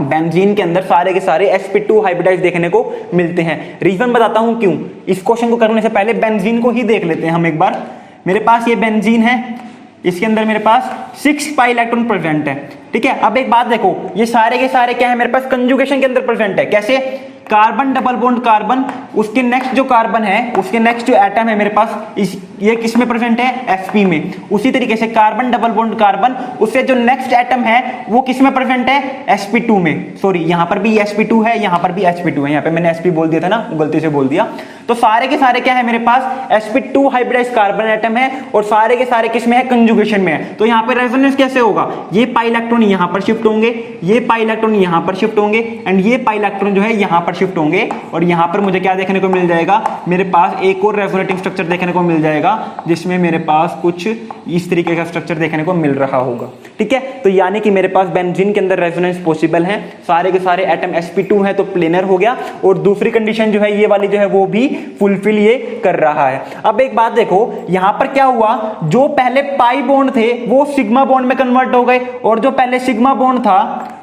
बेंजीन के अंदर सारे के सारे sp2 हाइब्रिडाइज देखने को मिलते हैं। रीजन बताता हूं क्यों। इस क्वेश्चन को करने से पहले बेंजीन को ही देख लेते हैं हम एक बार। मेरे पास ये बेंजीन है, इसके अंदर मेरे पास 6 पाई इलेक्ट्रॉन प्रेजेंट है। ठीक है, अब एक बात देखो, ये सारे के सारे क्या है मेरे पास? कंजुगेशन के अंदर प्रेजेंट है। कैसे? कार्बन डबल बॉन्ड कार्बन, उसके नेक्स्ट जो कार्बन है, उसके नेक्स्ट जो एटम है मेरे पास, ये किस में प्रेजेंट है? sp में। उसी तरीके से कार्बन डबल बॉन्ड कार्बन, उससे जो नेक्स्ट एटम है वो किस में प्रेजेंट है? sp2 में। सॉरी, यहां पर भी sp2 है, यहां पर भी sp2 है, यहां पे मैंने sp बोल दिया था ना, गलती से बोल दिया। तो सारे के सारे क्या है मेरे पास? sp2 हाइब्रिडाइज कार्बन एटम है, और सारे के सारे किस में है? कंजुगेशन में है। तो यहाँ पे रेजोनेंस कैसे होगा? ये पाई इलेक्ट्रॉन यहां पर शिफ्ट होंगे, ये पाई इलेक्ट्रॉन यहां पर शिफ्ट होंगे, एंड ये पाई इलेक्ट्रॉन जो है यहां पर शिफ्ट होंगे, और यहां पर मुझे क्या देखने को मिल जाएगा? मेरे पास एक और रेजोनेटिंग स्ट्रक्चर देखने को मिल जाएगा, जिसमें मेरे पास कुछ इस तरीके का स्ट्रक्चर देखने को मिल रहा होगा। ठीक है, तो यानी कि मेरे पास बेंजीन के अंदर रेजोनेंस पॉसिबल है, सारे के सारे एटम sp2 है तो प्लेनर हो गया, और दूसरी कंडीशन जो है ये वाली जो है वो भी फुलफिल ये कर रहा है। अब एक बात देखो, यहां पर क्या हुआ? जो पहले पाई बॉन्ड थे वो सिग्मा बॉन्ड में कन्वर्ट हो गए, और जो पहले सिग्मा बॉन्ड था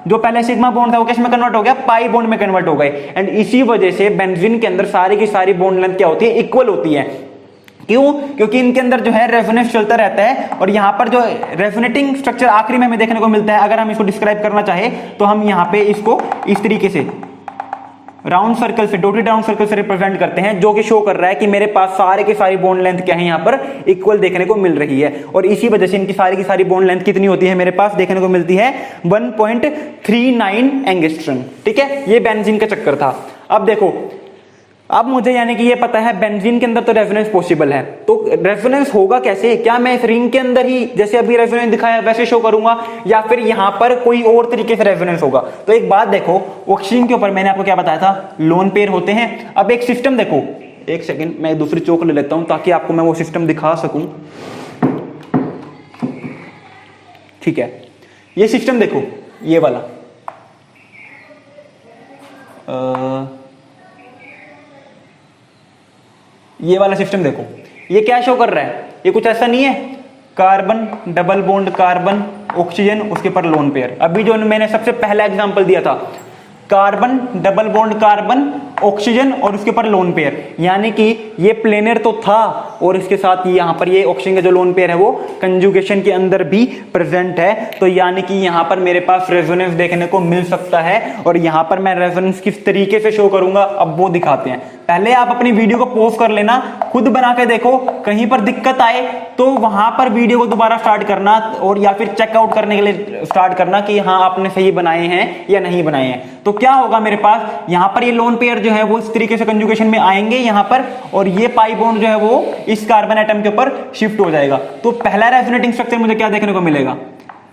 वो किस में कन्वर्ट हो गया? पाई बॉन्ड में कन्वर्ट हो गए। एंड इसी वजह से बेंजीन के अंदर सारी की सारी बॉन्ड लेंथ क्या होती है? इक्वल होती है। क्यों? क्योंकि इनके अंदर जो है रेजोनेंस चलता रहता है, और यहां पर जो रेजोनेटिंग स्ट्रक्चर आखिरी में हमें देखने को मिलता है, अगर हम इसको डिस्क्राइब करना चाहे तो हम यहां पे इसको इस तरीके से राउंड सर्कल से, डॉटेड राउंड सर्कल से रिप्रेजेंट करते हैं, जो कि शो कर रहा है कि मेरे पास सारे की सारी बॉन्ड लेंथ क्या है यहाँ पर? इक्वल देखने को मिल रही है। और इसी वजह से इनकी सारी की सारी बॉन्ड लेंथ कितनी होती है मेरे पास? देखने को मिलती है 1.39 एंगस्ट्रॉम। ठीक है, ये बेंजीन का चक्कर था। अब देखो अब मुझे यानी कि ये पता है बेंजीन के अंदर तो रेजोनेंस पॉसिबल है, तो रेजोनेंस होगा कैसे? क्या मैं इस रिंग के अंदर ही जैसे अभी रेजोनेंस दिखाया वैसे शो करूंगा, या फिर यहां पर कोई और तरीके से रेजोनेंस होगा? तो एक बात देखो, ऑक्सीजन के ऊपर मैंने आपको क्या बताया था, लोन पेयर होते हैं। अब एक सिस्टम देखो, एक सेकेंड मैं दूसरी चौक ले लेता हूं ताकि आपको मैं वो सिस्टम दिखा सकूं। ठीक है, ये सिस्टम देखो, ये वाला ये वाला सिस्टम देखो, ये क्या शो कर रहा है? ये कुछ ऐसा नहीं है, carbon double bond carbon oxygen, उसके ऊपर लोन पेयर। अभी जो मैंने सबसे पहला एग्जांपल दिया था, carbon double bond carbon oxygen और उसके ऊपर लोन पेयर, यानी कि ये प्लेनर तो था और इसके साथ यहां पर ये ऑक्सीजन का जो लोन पेयर है वो कंजुगेशन के अंदर भी प्रेजेंट है। तो यानी कि यहां पर मेरे पास रेजोनेंस देखने को मिल सकता है, और यहां पर मैं रेजोनेंस किस तरीके से शो करूंगा अब वो दिखाते हैं। पहले आप अपनी वीडियो को पॉज कर लेना, खुद बना के देखो, कहीं पर दिक्कत आए तो वहां पर वीडियो को दोबारा स्टार्ट करना, और या फिर चेकआउट करने के लिए स्टार्ट करना कि हाँ आपने सही बनाए हैं या नहीं बनाए हैं। तो क्या होगा मेरे पास, यहां पर ये लोन पेयर जो है वो इस तरीके से कंजुगेशन में आएंगे यहां पर, और ये पाई बॉन्ड जो है वो इस कार्बन एटम के ऊपर शिफ्ट हो जाएगा। तो पहला रेजोनेटिंग स्ट्रक्चर मुझे क्या देखने को मिलेगा?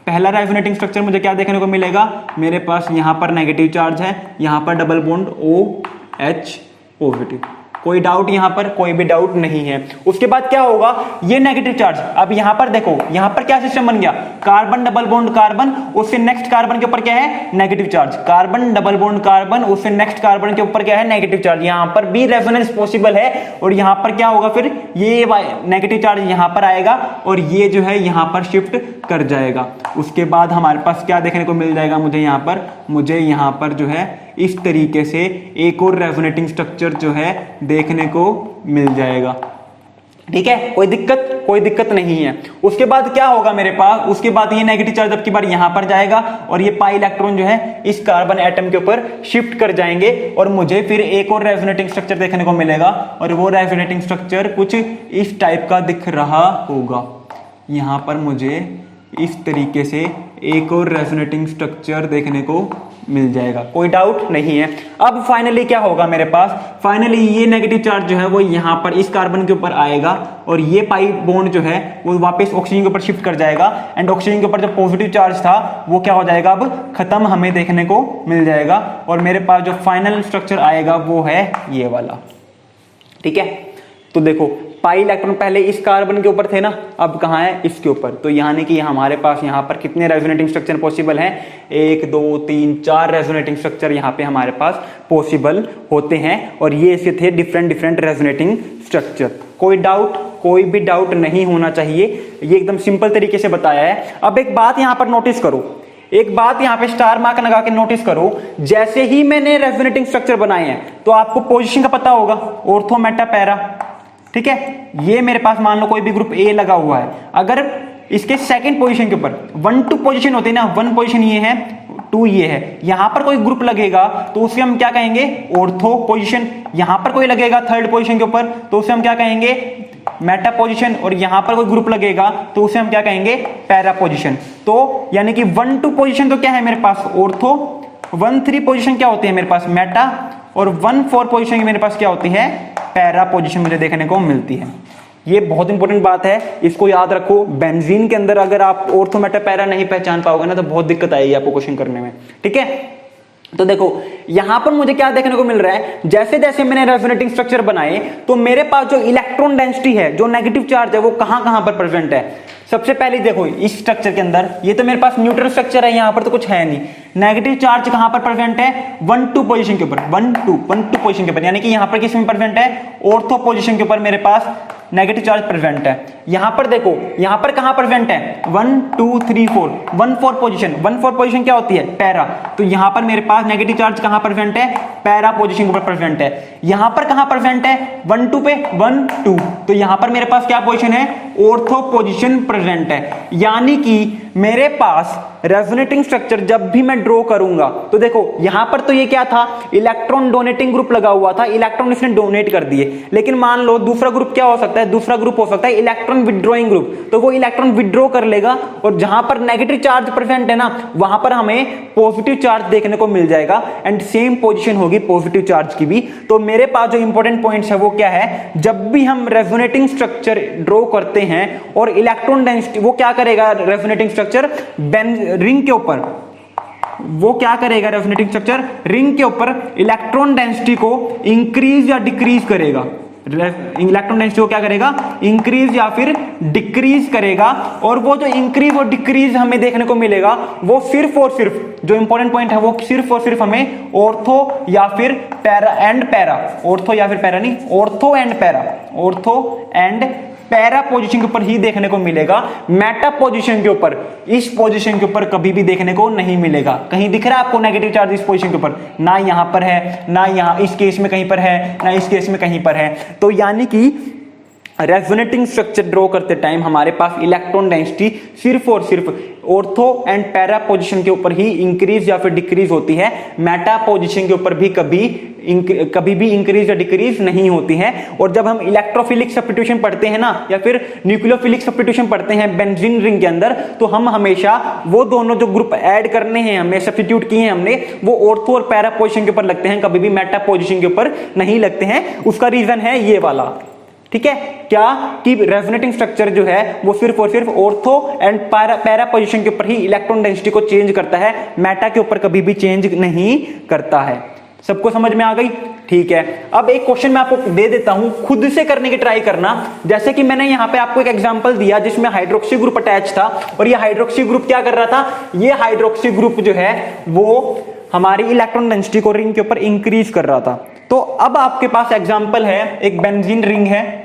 पहला रेजोनेटिंग स्ट्रक्चर मुझे क्या देखने को मिलेगा? मेरे पास यहां पर नेगेटिव चार्ज है, यहां पर डबल बॉन्ड OH पॉजिटिव, कोई डाउट यहां पर? कोई भी डाउट नहीं है। उसके बाद क्या होगा, ये नेगेटिव चार्ज, अब यहां पर देखो, यहां पर क्या सिस्टम बन गया, कार्बन डबल बॉन्ड कार्बन, उससे नेक्स्ट कार्बन के ऊपर क्या है, negative charge, carbon double bond carbon, उससे नेक्स्ट कार्बन के ऊपर क्या है, नेगेटिव चार्ज। यहां पर भी रेजोनेंस पॉसिबल है, और यहां पर क्या होगा फिर, ये नेगेटिव चार्ज यहां पर आएगा और ये जो है यहां पर शिफ्ट कर जाएगा। उसके बाद हमारे पास क्या देखने को मिल जाएगा, मुझे यहां पर जो है इस तरीके से एक और रेजोनेटिंग स्ट्रक्चर जो है देखने को मिल जाएगा। ठीक है, कोई दिक्कत नहीं है। उसके बाद क्या होगा मेरे पास, उसके बाद ये नेगेटिव चार्ज अब की बार यहां पर जाएगा और ये पाई इलेक्ट्रॉन जो है इस कार्बन एटम के ऊपर शिफ्ट कर जाएंगे, और मुझे फिर एक और रेजोनेटिंग स्ट्रक्चर देखने को मिलेगा, और वो रेजोनेटिंग स्ट्रक्चर कुछ इस टाइप का दिख रहा होगा। यहां पर मुझे इस तरीके से एक और रेजोनेटिंग स्ट्रक्चर देखने को मिल जाएगा, कोई डाउट नहीं है। अब फाइनली क्या होगा मेरे पास, फाइनली ये नेगेटिव चार्ज जो है वो यहां पर इस कार्बन के ऊपर आएगा, और ये पाई बॉन्ड जो है वो वापस ऑक्सीजन के ऊपर शिफ्ट कर जाएगा, एंड ऑक्सीजन के ऊपर जो पॉजिटिव चार्ज था वो क्या हो जाएगा, अब खत्म हमें देखने को मिल जाएगा, और मेरे पास जो फाइनल स्ट्रक्चर आएगा वो है ये वाला। ठीक है, तो देखो पाई इलेक्ट्रॉन पहले इस कार्बन के ऊपर थे ना, अब कहाँ है, इसके ऊपर। तो यानी कि हमारे पास यहाँ पर कितने रेजोनेटिंग स्ट्रक्चर पॉसिबल हैं, 1 2 3 4 रेजोनेटिंग स्ट्रक्चर यहाँ पे हमारे पास पॉसिबल होते हैं, और ये इसके थे डिफरेंट रेजोनेटिंग स्ट्रक्चर। कोई डाउट, कोई भी डाउट नहीं होना चाहिए, ये एकदम सिंपल तरीके से बताया है। अब एक बात यहाँ पर नोटिस करो, एक बात यहां पे स्टार मार्क लगा के नोटिस करो, जैसे ही मैंने रेजोनेटिंग स्ट्रक्चर बनाए हैं तो आपको पोजीशन का पता होगा, ऑर्थो मेटा पैरा। ठीक है, ये मेरे पास मान लो कोई भी ग्रुप ए लगा हुआ है, अगर इसके सेकंड पोजीशन के ऊपर 1 2 पोजीशन होती है ना, 1 पोजीशन ये है, 2 ये है, यहां पर कोई ग्रुप लगेगा तो उसे हम क्या कहेंगे, ऑर्थो पोजीशन। यहां पर कोई लगेगा 3rd पोजीशन के ऊपर तो उसे हम क्या कहेंगे, मेटा पोजीशन, और यहां पर कोई ग्रुप लगेगा तो उसे हम क्या कहेंगे, पैरा पोजीशन। तो यानी कि 1 2 पोजीशन तो क्या है मेरे पास, ऑर्थो, 1 3 पोजीशन क्या होती है मेरे पास, मेटा, और 1 4 पोजीशन मेरे पास क्या होती है, पैरा पोजीशन मुझे देखने को मिलती है। ये बहुत इंपॉर्टेंट बात है, इसको याद रखो। बेंजीन के अंदर अगर आप ऑर्थो मेटा पैरा नहीं पहचान पाओगे ना तो बहुत दिक्कत आएगी आपको क्वेश्चन करने में। ठीक है, तो देखो यहां पर मुझे क्या देखने को मिल रहा है, जैसे जैसे मैंने रेजोनेटिंग स्ट्रक्चर बनाए तो मेरे पास जो इलेक्ट्रॉन डेंसिटी है, जो नेगेटिव चार्ज है, वो कहां पर प्रेजेंट है। सबसे पहले देखो इस स्ट्रक्चर के अंदर, ये तो मेरे पास न्यूट्रल स्ट्रक्चर है, यहां पर तो कुछ है नहीं। नेगेटिव चार्ज कहां पर प्रेजेंट है, 1 2 पोजीशन के ऊपर, 1 2 पोजीशन के ऊपर, यानी कि यहां पर किस में प्रेजेंट है, ऑर्थो पोजीशन के ऊपर मेरे पास नेगेटिव चार्ज प्रेजेंट है। यहां पर देखो, यहां पर कहां प्रेजेंट है, 1 2 3 4, 1 4 पोजीशन, 1 4 पोजीशन क्या होती है, पैरा। तो यहां पर मेरे पास नेगेटिव चार्ज कहां प्रेजेंट है, पैरा पोजीशन के ऊपर प्रेजेंट है। यहां पर कहां प्रेजेंट है, 1 2 पे 1 2, तो यहां पर मेरे पास क्या पोजीशन है, ऑर्थो पोजीशन प्रेजेंट है। यानी कि मेरे पास रेजोनेटिंग स्ट्रक्चर जब भी मैं ड्रॉ करूंगा तो देखो यहां पर तो ये क्या था, इलेक्ट्रॉन डोनेटिंग ग्रुप लगा हुआ था, इलेक्ट्रॉन इसने डोनेट कर दिए। लेकिन मान लो दूसरा ग्रुप क्या हो सकता है, दूसरा ग्रुप हो सकता है इलेक्ट्रॉन विड्रॉइंग ग्रुप, तो वो इलेक्ट्रॉन विड्रॉ कर लेगा और जहां पर नेगेटिव चार्ज प्रेजेंट है ना वहां पर हमें पॉजिटिव चार्ज देखने को मिल जाएगा एंड सेम पोजीशन होगी पॉजिटिव चार्ज की भी। तो मेरे पास जो इंपॉर्टेंट पॉइंट्स है वो क्या है, जब भी हम रेजोनेटिंग स्ट्रक्चर ड्रॉ करते हैं और इलेक्ट्रॉन डेंसिटी वो क्या करेगा, रेजोनेटिंग स्ट्रक्चर रिंग के ऊपर वो क्या करेगा, रेजोनेटिंग स्ट्रक्चर रिंग के ऊपर इलेक्ट्रॉन डेंसिटी को इंक्रीज या डिक्रीज करेगा। इलेक्ट्रॉन डेंसिटी को क्या करेगा, इंक्रीज या फिर डिक्रीज करेगा। और वो जो इंक्रीज और डिक्रीज हमें देखने को मिलेगा वो सिर्फ और सिर्फ, जो इंपॉर्टेंट पॉइंट है वो सिर्फ और सिर्फ हमें ऑर्थो या फिर पैरा एंड पैरा, ऑर्थो या फिर पैरा नहीं, ortho and para, ortho and para position के ऊपर ही देखने को मिलेगा। मेटा पोजीशन के ऊपर, इस पोजीशन के ऊपर कभी भी देखने को नहीं मिलेगा। कहीं दिख रहा है आपको नेगेटिव चार्ज इस पोजीशन के ऊपर, ना यहां पर है, ना यहां इस केस में कहीं पर है, ना इस केस में कहीं पर है। तो यानी कि रेजोनेटिंग स्ट्रक्चर ड्रॉ करते टाइम हमारे पास इलेक्ट्रॉन डेंसिटी सिर्फ और सिर्फ ऑर्थो एंड पैरा पोजीशन के ऊपर ही इंक्रीज या फिर डिक्रीज होती है। मेटा पोजीशन के ऊपर भी कभी भी इंक्रीज या डिक्रीज नहीं होती है। और जब हम इलेक्ट्रोफिलिक सब्स्टिट्यूशन पढ़ते हैं ना या फिर न्यूक्लियोफिलिक सब्स्टिट्यूशन पढ़ते हैं बेंजीन रिंग के अंदर, तो हम हमेशा वो दोनों जो ग्रुप ऐड करने हैं हमें, सब्स्टिट्यूट किए हैं हमने, वो ऑर्थो और पैरा पोजीशन के ऊपर लगते हैं, कभी भी मेटा पोजीशन के ऊपर नहीं लगते हैं। उसका रीजन है ये वाला, ठीक है, क्या कि रेजोनेटिंग स्ट्रक्चर जो है वो सिर्फ और सिर्फ ऑर्थो एंड पैरा पोजीशन के ऊपर ही इलेक्ट्रॉन डेंसिटी को चेंज करता है, मेटा के ऊपर कभी भी चेंज नहीं करता है। सबको समझ में आ गई? ठीक है। अब एक क्वेश्चन मैं आपको दे देता हूं, खुद से करने की ट्राई करना। जैसे कि मैंने यहां पे आपको एक एग्जांपल दिया जिसमें हाइड्रोक्सी ग्रुप अटैच था और ये हाइड्रोक्सी ग्रुप क्या कर रहा था, ये हाइड्रोक्सी ग्रुप जो है वो हमारी इलेक्ट्रॉन डेंसिटी को रिंग के ऊपर इंक्रीज कर रहा था। तो अब आपके पास एग्जांपल है, एक बेंजीन रिंग है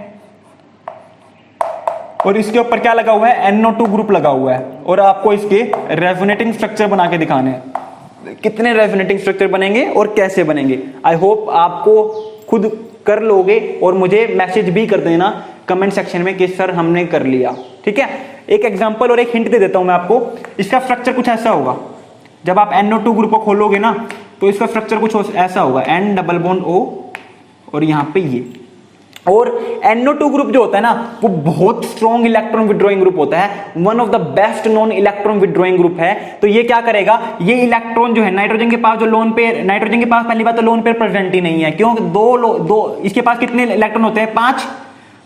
और इसके ऊपर क्या लगा हुआ है, NO2 ग्रुप लगा हुआ है और आपको इसके रेजोनेटिंग स्ट्रक्चर बना के दिखाने हैं। कितने रेजोनेटिंग स्ट्रक्चर बनेंगे और कैसे बनेंगे, आई होप आपको खुद कर लोगे और मुझे मैसेज भी कर देना कमेंट सेक्शन में कि सर हमने कर लिया। ठीक है, एक एग्जांपल और एक हिंट दे देता हूं मैं आपको। इसका स्ट्रक्चर कुछ ऐसा होगा, जब आप NO2 ग्रुप को खोलोगे ना तो इसका स्ट्रक्चर कुछ ऐसा होगा, N डबल बॉन्ड O और यहां पे ये। और NO2 ग्रुप जो होता है ना वो बहुत स्ट्रॉन्ग इलेक्ट्रॉन विड्रॉइंग ग्रुप होता है, one of the best non electron withdrawing group है। तो ये क्या करेगा, ये इलेक्ट्रॉन जो है नाइट्रोजन के पास जो लोन पेयर, नाइट्रोजन के पास पहली बात तो लोन पेयर प्रेजेंट ही नहीं है, क्यों, दो इसके पास कितने इलेक्ट्रॉन होते हैं, 5,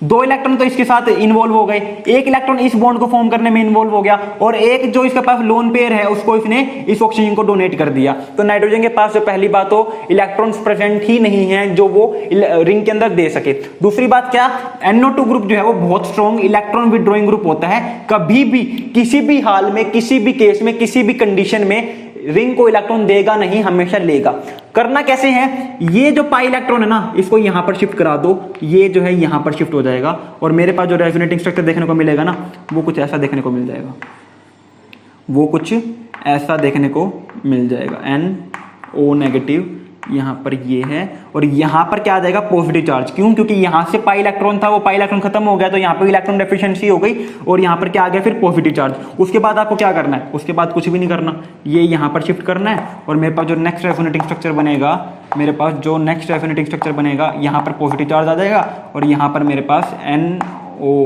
2 इलेक्ट्रॉन तो इसके साथ इन्वॉल्व हो गए, 1 इलेक्ट्रॉन इस बॉन्ड को फॉर्म करने में इन्वॉल्व हो गया और एक जो इसके पास लोन पेयर है उसको इसने इस ऑक्सीजन को डोनेट कर दिया। तो नाइट्रोजन के पास जो पहली बात तो इलेक्ट्रॉन्स प्रेजेंट ही नहीं है जो वो रिंग के अंदर दे सके। दूसरी बात क्या, NO2 ग्रुप जो है वो बहुत स्ट्रॉन्ग इलेक्ट्रॉन विड्रॉइंग ग्रुप होता है, कभी भी किसी भी हाल में, किसी भी केस में, किसी भी कंडीशन में रिंग को इलेक्ट्रॉन देगा नहीं, हमेशा लेगा। करना कैसे है, ये जो पाई इलेक्ट्रॉन है ना इसको यहां पर शिफ्ट करा दो, ये जो है यहां पर शिफ्ट हो जाएगा और मेरे पास जो रेजोनेटिंग स्ट्रक्चर देखने को मिलेगा ना वो कुछ ऐसा देखने को मिल जाएगा, वो कुछ ऐसा देखने को मिल जाएगा। NO नेगेटिव यहां पर ये है और यहां पर क्या आ जाएगा, पॉजिटिव चार्ज। क्यों, क्योंकि यहां से पाई इलेक्ट्रॉन था, वो पाई इलेक्ट्रॉन खत्म हो गया तो यहां पर इलेक्ट्रॉन डेफिशिएंसी हो गई और यहां पर क्या आ गया, फिर पॉजिटिव चार्ज। उसके बाद आपको क्या करना है, उसके बाद कुछ भी नहीं करना, ये यहां पर शिफ्ट करना है और मेरे पास जो नेक्स्ट रेजोनेटिंग स्ट्रक्चर बनेगा, मेरे पास जो नेक्स्ट रेजोनेटिंग स्ट्रक्चर बनेगा यहां पर पॉजिटिव चार्ज आ जाएगा और यहां पर मेरे पास NO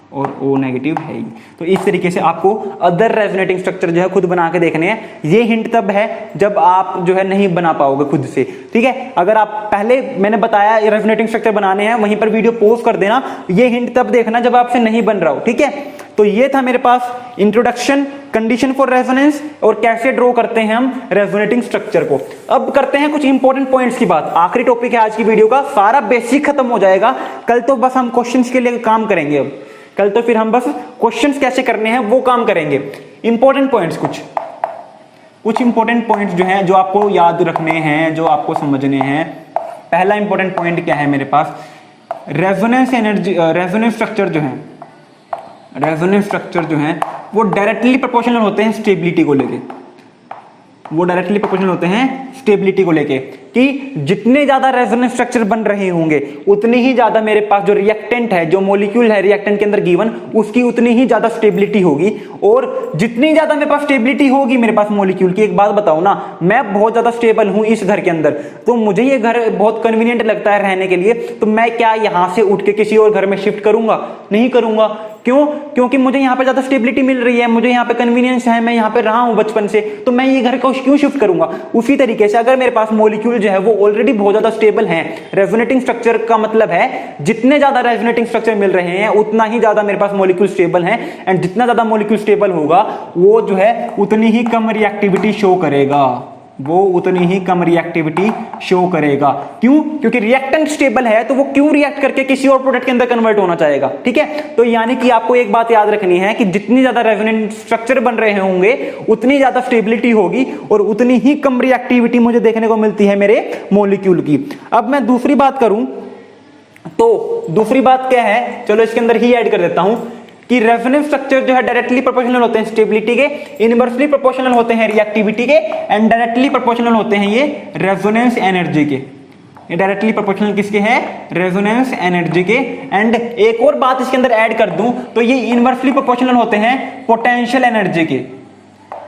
और O नेगेटिव है ही। तो इस तरीके से आपको अदर रेजोनेटिंग स्ट्रक्चर जो है खुद बना के देखने हैं। ये हिंट तब है जब आप जो है नहीं बना पाओगे खुद से, ठीक है। अगर आप पहले मैंने बताया रेजोनेटिंग स्ट्रक्चर बनाने हैं, वहीं पर वीडियो पॉज कर देना, ये हिंट तब देखना जब आपसे नहीं बन रहा हो, ठीक है। तो ये था मेरे पास इंट्रोडक्शन, कंडीशन फॉर रेजोनेंस और कैसे ड्रॉ करते हैं हम रेजोनेटिंग स्ट्रक्चर को। अब करते हैं कुछ इंपॉर्टेंट पॉइंट्स की बात। आखिरी टॉपिक है आज की वीडियो का, सारा बेसिक खत्म हो जाएगा। कल तो बस हम क्वेश्चंस के लिए काम करेंगे, अब कल तो फिर हम बस क्वेश्चंस कैसे करने हैं वो काम करेंगे। इंपॉर्टेंट पॉइंट्स, कुछ इंपॉर्टेंट पॉइंट्स जो हैं, जो आपको याद रखने हैं, जो आपको समझने हैं। पहला इंपॉर्टेंट पॉइंट क्या है मेरे पास, रेजोनेंस एनर्जी, रेजोनेंस स्ट्रक्चर जो है, रेजोनेंस स्ट्रक्चर जो है वो डायरेक्टली प्रोपोर्शनल होते हैं स्टेबिलिटी को लेके, वो डायरेक्टली प्रोपोर्शनल होते हैं स्टेबिलिटी को लेके। कि जितने ज्यादा रेजोनेंस स्ट्रक्चर बन रहे होंगे उतनी ही ज्यादा मेरे पास जो रिएक्टेंट है, जो मॉलिक्यूल है रिएक्टेंट के अंदर गिवन, उसकी उतनी ही ज्यादा स्टेबिलिटी होगी। और जितनी ज्यादा मेरे पास स्टेबिलिटी होगी मेरे पास मॉलिक्यूल की, एक बात बताओ ना, मैं बहुत ज्यादा स्टेबल हूं इस घर के अंदर, तो मुझे ये घर बहुत कन्वीनियंट लगता है रहने के लिए, तो मैं क्या यहां से उठ के किसी और घर में शिफ्ट करूंगा? नहीं करूंगा। क्यों? क्योंकि मुझे यहाँ पे ज्यादा स्टेबिलिटी मिल रही है, मुझे यहाँ पे कन्वीनियंस है, मैं यहाँ पे रहा हूं बचपन से, तो मैं ये घर को क्यों शिफ्ट करूंगा? उसी तरीके से अगर मेरे पास मॉलिक्यूल जो है वो ऑलरेडी बहुत ज्यादा स्टेबल है, रेजोनेटिंग स्ट्रक्चर का मतलब है जितने ज्यादा रेजोनेटिंग स्ट्रक्चर मिल रहे हैं उतना ही ज्यादा मेरे पास मॉलिक्यूल स्टेबल है, एंड जितना ज्यादा मॉलिक्यूल स्टेबल होगा वो जो है उतनी ही कम रिएक्टिविटी शो करेगा, वो उतनी ही कम रिएक्टिविटी शो करेगा। क्यों? क्योंकि रिएक्टेंट स्टेबल है तो वो क्यों रिएक्ट करके किसी और प्रोडक्ट के अंदर कन्वर्ट होना चाहेगा। ठीक है, तो यानी कि आपको एक बात याद रखनी है कि जितनी ज्यादा रेजोनेंट स्ट्रक्चर बन रहे होंगे उतनी ज्यादा स्टेबिलिटी होगी और उतनी ही कम रिएक्टिविटी मुझे देखने को मिलती है मेरे मॉलिक्यूल की। अब मैं दूसरी बात करूं तो दूसरी बात क्या है, चलो इसके अंदर ही ऐड कर देता हूं कि रेजोनेंस स्ट्रक्चर जो है डायरेक्टली प्रोपोर्शनल होते हैं स्टेबिलिटी के, इनवर्सली प्रोपोर्शनल होते हैं रिएक्टिविटी के, एंड डायरेक्टली प्रोपोर्शनल होते हैं ये रेजोनेंस एनर्जी के। ये डायरेक्टली प्रोपोर्शनल किसके हैं? रेजोनेंस एनर्जी के। एंड एक और बात इसके अंदर ऐड कर दूं तो ये इनवर्सली प्रोपोर्शनल होते हैं पोटेंशियल एनर्जी के।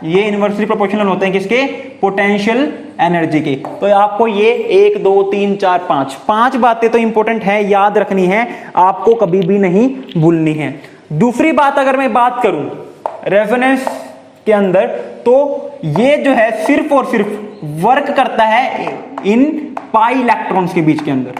ये इनवर्सली प्रोपोर्शनल होते हैं किसके? पोटेंशियल एनर्जी के। तो आपको ये 1 2 3 4 5 बातें तो इंपॉर्टेंट है, याद रखनी है, आपको कभी भी नहीं भूलनी है। दूसरी बात अगर मैं बात करूं रेजोनेंस के अंदर, तो ये जो है सिर्फ और सिर्फ वर्क करता है इन पाई इलेक्ट्रॉन्स के बीच के अंदर।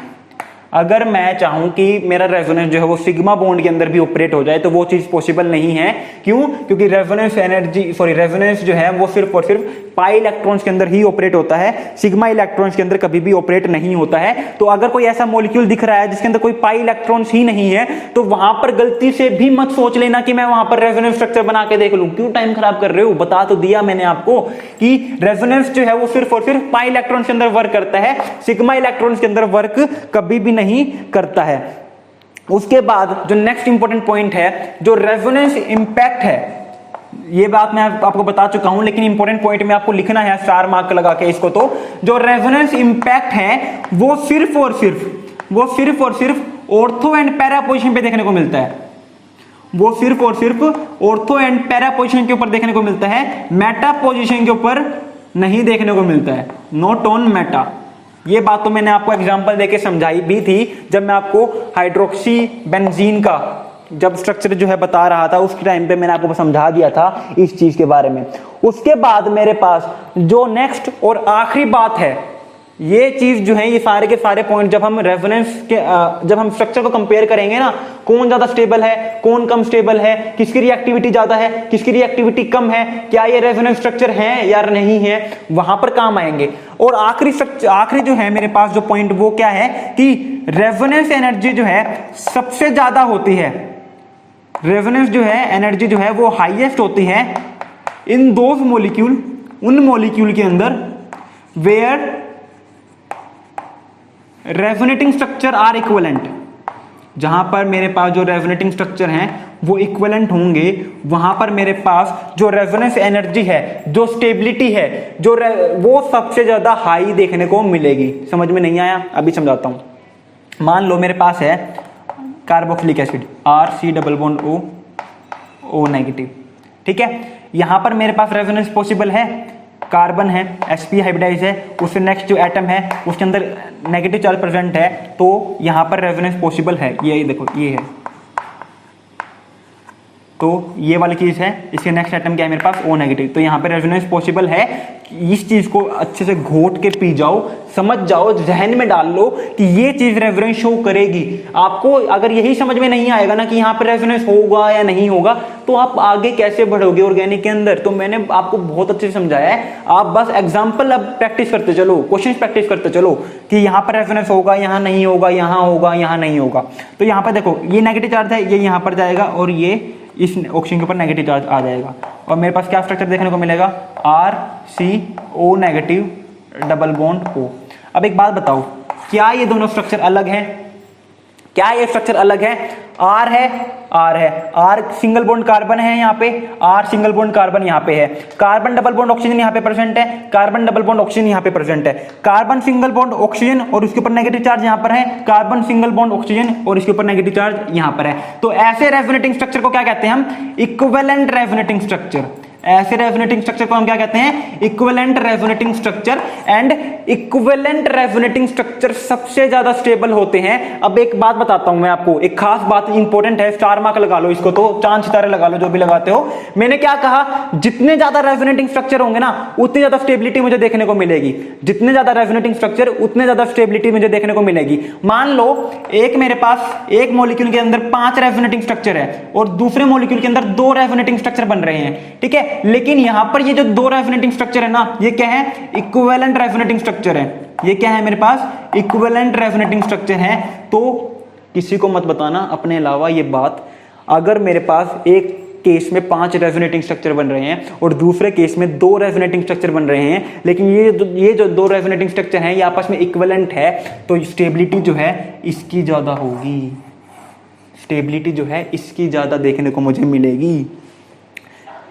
अगर मैं चाहूं कि मेरा रेजोनेंस जो है वो सिग्मा बॉन्ड के अंदर भी ऑपरेट हो जाए तो वो चीज पॉसिबल नहीं है। क्यों? क्योंकि रेजोनेंस जो है वो सिर्फ और सिर्फ पाई इलेक्ट्रॉन्स के अंदर ही ऑपरेट होता है, सिग्मा इलेक्ट्रॉन्स के अंदर कभी भी ऑपरेट नहीं होता है। तो अगर कोई ऐसा मॉलिक्यूल दिख रहा है जिसके अंदर कोई पाई इलेक्ट्रॉन्स ही नहीं है तो वहां पर गलती से भी मत सोच लेना कि मैं वहां पर रेजोनेंस स्ट्रक्चर बना के देख लूं। क्यों टाइम खराब कर रहे हो? बता तो दिया मैंने आपको कि रेजोनेंस जो है वो सिर्फ और सिर्फ पाई इलेक्ट्रॉन्स के अंदर वर्क करता है, सिग्मा इलेक्ट्रॉन्स के अंदर वर्क कभी भी नहीं करता है। उसके बाद जो नेक्स्ट इंपॉर्टेंट पॉइंट है, जो रेजोनेंस इंपैक्ट है, ये बात मैं आपको बता चुका हूं लेकिन इंपॉर्टेंट पॉइंट में आपको लिखना है स्टार मार्क लगा के इसको। तो जो रेजोनेंस इंपैक्ट है वो सिर्फ और सिर्फ ऑर्थो एंड पैरा पोजीशन पे देखने को मिलता है। वो सिर्फ और सिर्फ ऑर्थो एंड पैरा पोजीशन के ऊपर देखने को मिलता है, मेटा पोजीशन के ऊपर नहीं देखने को मिलता है, नॉट ऑन मेटा। ये बात तो मैंने आपको एग्जांपल देके समझाई भी थी जब मैं आपको हाइड्रोक्सी बेंजीन का जब स्ट्रक्चर जो है बता रहा था, उस टाइम पे मैंने आपको समझा दिया था इस चीज के बारे में। उसके बाद मेरे पास जो नेक्स्ट और आखिरी बात है, ये चीज जो है, ये सारे के सारे पॉइंट जब हम रेजोनेंस के जब हम स्ट्रक्चर को कंपेयर करेंगे ना, कौन ज्यादा स्टेबल है, कौन कम स्टेबल है, किसकी रिएक्टिविटी ज्यादा है, किसकी रिएक्टिविटी कम है, क्या ये रेजोनेंस स्ट्रक्चर है या नहीं है, वहां पर काम आएंगे। और आखिरी जो है मेरे पास जो पॉइंट वो क्या है कि रेजोनेंस एनर्जी जो है सबसे ज्यादा होती है, रेजोनेंस जो है एनर्जी जो है वो हाईएस्ट होती है इन दोज मॉलिक्यूल, उन मॉलिक्यूल के अंदर where resonating structure are equivalent. जहां पर मेरे पास जो रेजोनेटिंग स्ट्रक्चर हैं वो इक्विवेलेंट होंगे, वहां पर मेरे पास जो रेजोनेंस एनर्जी है, जो स्टेबिलिटी है, वो सबसे ज्यादा हाई देखने को मिलेगी। समझ में नहीं आया? अभी समझाता हूं। मान लो मेरे पास है कार्बोक्सिलिक एसिड RC+O ठीक है, यहां पर मेरे पास रेजोनेंस पॉसिबल है, कार्बन है, sp हाइब्रिडाइज है, उससे नेक्स्ट जो एटम है उसके अंदर नेगेटिव चार्ज प्रेजेंट है, तो यहां पर रेजोनेंस पॉसिबल है। ये देखो, ये है, तो ये वाली चीज है, इसके नेक्स्ट एटम क्या है मेरे पास? O-, तो यहां पे रेजोनेंस पॉसिबल है। इस चीज को अच्छे से घोट के पी जाओ, समझ जाओ, जहन में डाल लो कि ये चीज रेजोनेंस शो करेगी। आपको अगर यही समझ में नहीं आएगा ना कि यहाँ पे रेजोनेंस होगा या नहीं होगा, तो आप आगे कैसे बढ़ोगे ऑर्गेनिक के अंदर? तो मैंने आपको बहुत अच्छे से समझाया है, आप बस एग्जाम्पल अब प्रैक्टिस करते चलो, क्वेश्चन प्रैक्टिस करते चलो कि यहाँ पर रेजोनेंस होगा, यहाँ नहीं होगा, यहाँ होगा, यहाँ नहीं होगा। तो यहाँ पर देखो, ये नेगेटिव चार्ज है, ये यहाँ पर जाएगा और ये इस ऑक्सीजन के ऊपर नेगेटिव चार्ज आ जाएगा, और मेरे पास क्या स्ट्रक्चर देखने को मिलेगा? RCO- double bond O। अब एक बात बताओ, क्या ये दोनों स्ट्रक्चर अलग हैं? क्या ये स्ट्रक्चर अलग है? R है, R सिंगल बॉन्ड कार्बन है यहाँ पे, R सिंगल बॉन्ड कार्बन यहाँ पे है, कार्बन डबल बॉन्ड ऑक्सीजन यहाँ पे प्रेजेंट है, कार्बन डबल बॉन्ड ऑक्सीजन यहाँ पे प्रेजेंट है, कार्बन सिंगल बॉन्ड ऑक्सीजन और उसके ऊपर नेगेटिव चार्ज यहाँ पर है, कार्बन सिंगल बॉन्ड ऑक्सीजन और इसके ऊपर नेगेटिव चार्ज यहाँ पर है। तो ऐसे रेजोनेटिंग स्ट्रक्चर को क्या कहते हैं हम? Equivalent resonating structure. ऐसे रेजोनेटिंग स्ट्रक्चर को हम क्या कहते हैं? Equivalent resonating structure. And equivalent resonating structure सबसे ज्यादा स्टेबल होते हैं। अब एक बात बताता हूं मैं आपको, एक खास बात इंपॉर्टेंट है, स्टार मार्क लगा लो इसको, तो चांद सितारे लगा लो, जो भी लगाते हो। मैंने क्या कहा? जितने ज्यादा रेजोनेटिंग स्ट्रक्चर होंगे ना, उतनी ज्यादा स्टेबिलिटी मुझे देखने को मिलेगी। जितने ज्यादा रेजोनेटिंग स्ट्रक्चर, उतने ज्यादा स्टेबिलिटी मुझे देखने को मिलेगी। मान लो एक मेरे पास एक मॉलिक्यूल के अंदर 5 रेजोनेटिंग स्ट्रक्चर है और दूसरे मॉलिक्यूल के अंदर 2 रेजोनेटिंग स्ट्रक्चर बन रहे हैं, ठीक है। लेकिन यहां पर ये जो 2 रेजोनेटिंग स्ट्रक्चर है ना, ये क्या है? इक्विवेलेंट रेजोनेटिंग स्ट्रक्चर है। ये क्या है मेरे पास? इक्विवेलेंट रेजोनेटिंग स्ट्रक्चर है। तो किसी को मत बताना अपने अलावा ये बात, अगर मेरे पास एक केस में 5 रेजोनेटिंग स्ट्रक्चर बन रहे हैं और दूसरे केस में 2 रेजोनेटिंग स्ट्रक्चर बन रहे हैं, लेकिन ये जो 2 रेजोनेटिंग स्ट्रक्चर हैं ये आपस में इक्विवेलेंट है, तो स्टेबिलिटी जो है इसकी ज्यादा होगी। स्टेबिलिटी जो है इसकी ज्यादा देखने को मुझे मिलेगी।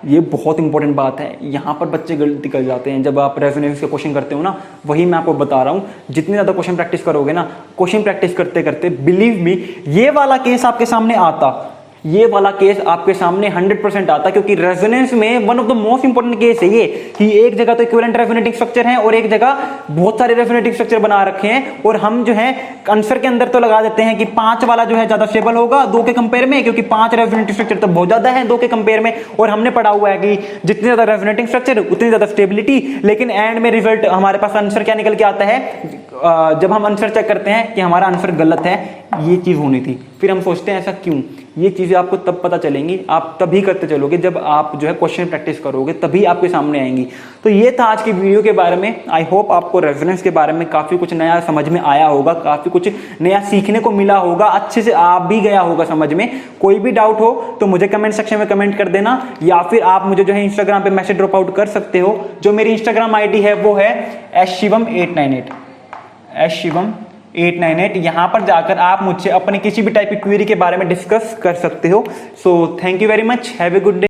ये बहुत इंपॉर्टेंट बात है। यहां पर बच्चे गलती कर जाते हैं जब आप रेजोनेंस के क्वेश्चन करते हो ना, वही मैं आपको बता रहा हूं। जितनी ज्यादा क्वेश्चन प्रैक्टिस करोगे ना, क्वेश्चन प्रैक्टिस करते करते बिलीव मी, ये वाला केस आपके सामने आता, ये वाला केस आपके सामने 100% आता, क्योंकि रेजोनेंस में one of the most important case है ये कि एक जगह तो इक्विवेलेंट रेजोनेटिंग स्ट्रक्चर है और एक जगह बहुत सारे रेजोनेटिंग स्ट्रक्चर बना रखे हैं, और हम जो है आंसर के अंदर तो लगा देते हैं कि 5 वाला जो है ज्यादा स्टेबल होगा 2 के कंपेयर में, क्योंकि 5 रेजोनेटिंग स्ट्रक्चर तो बहुत ज्यादा है 2 के कंपेयर में। और हमने पढ़ा हुआ है कि जितने ज्यादा रेजोनेटिंग स्ट्रक्चर उतनी ज्यादा स्टेबिलिटी। लेकिन एंड में रिजल्ट हमारे पास आंसर क्या निकल के आता है? जब हम आंसर चेक करते हैं कि हमारा आंसर गलत है, ये चीज होनी थी, फिर हम सोचते हैं ऐसा क्यों। ये चीजें आपको तब पता चलेंगी, आप तभी करते चलोगे जब आप जो है क्वेश्चन प्रैक्टिस करोगे, तभी आपके सामने आएंगी। तो ये था आज की वीडियो के बारे में। आई होप आपको रेजोनेंस के बारे में काफी कुछ नया समझ में आया होगा, काफी कुछ नया सीखने को मिला होगा, अच्छे से आप भी गया होगा समझ में। कोई भी डाउट हो तो मुझे कमेंट सेक्शन में कमेंट कर देना, या फिर आप मुझे जो है इंस्टाग्राम पे मैसेज ड्रॉप आउट कर सकते हो। जो मेरी इंस्टाग्राम आईडी है वो है shivam898, shivam898। यहां पर जाकर आप मुझसे अपनी किसी भी टाइप की क्वेरी के बारे में डिस्कस कर सकते हो। So thank you very much, have a good day.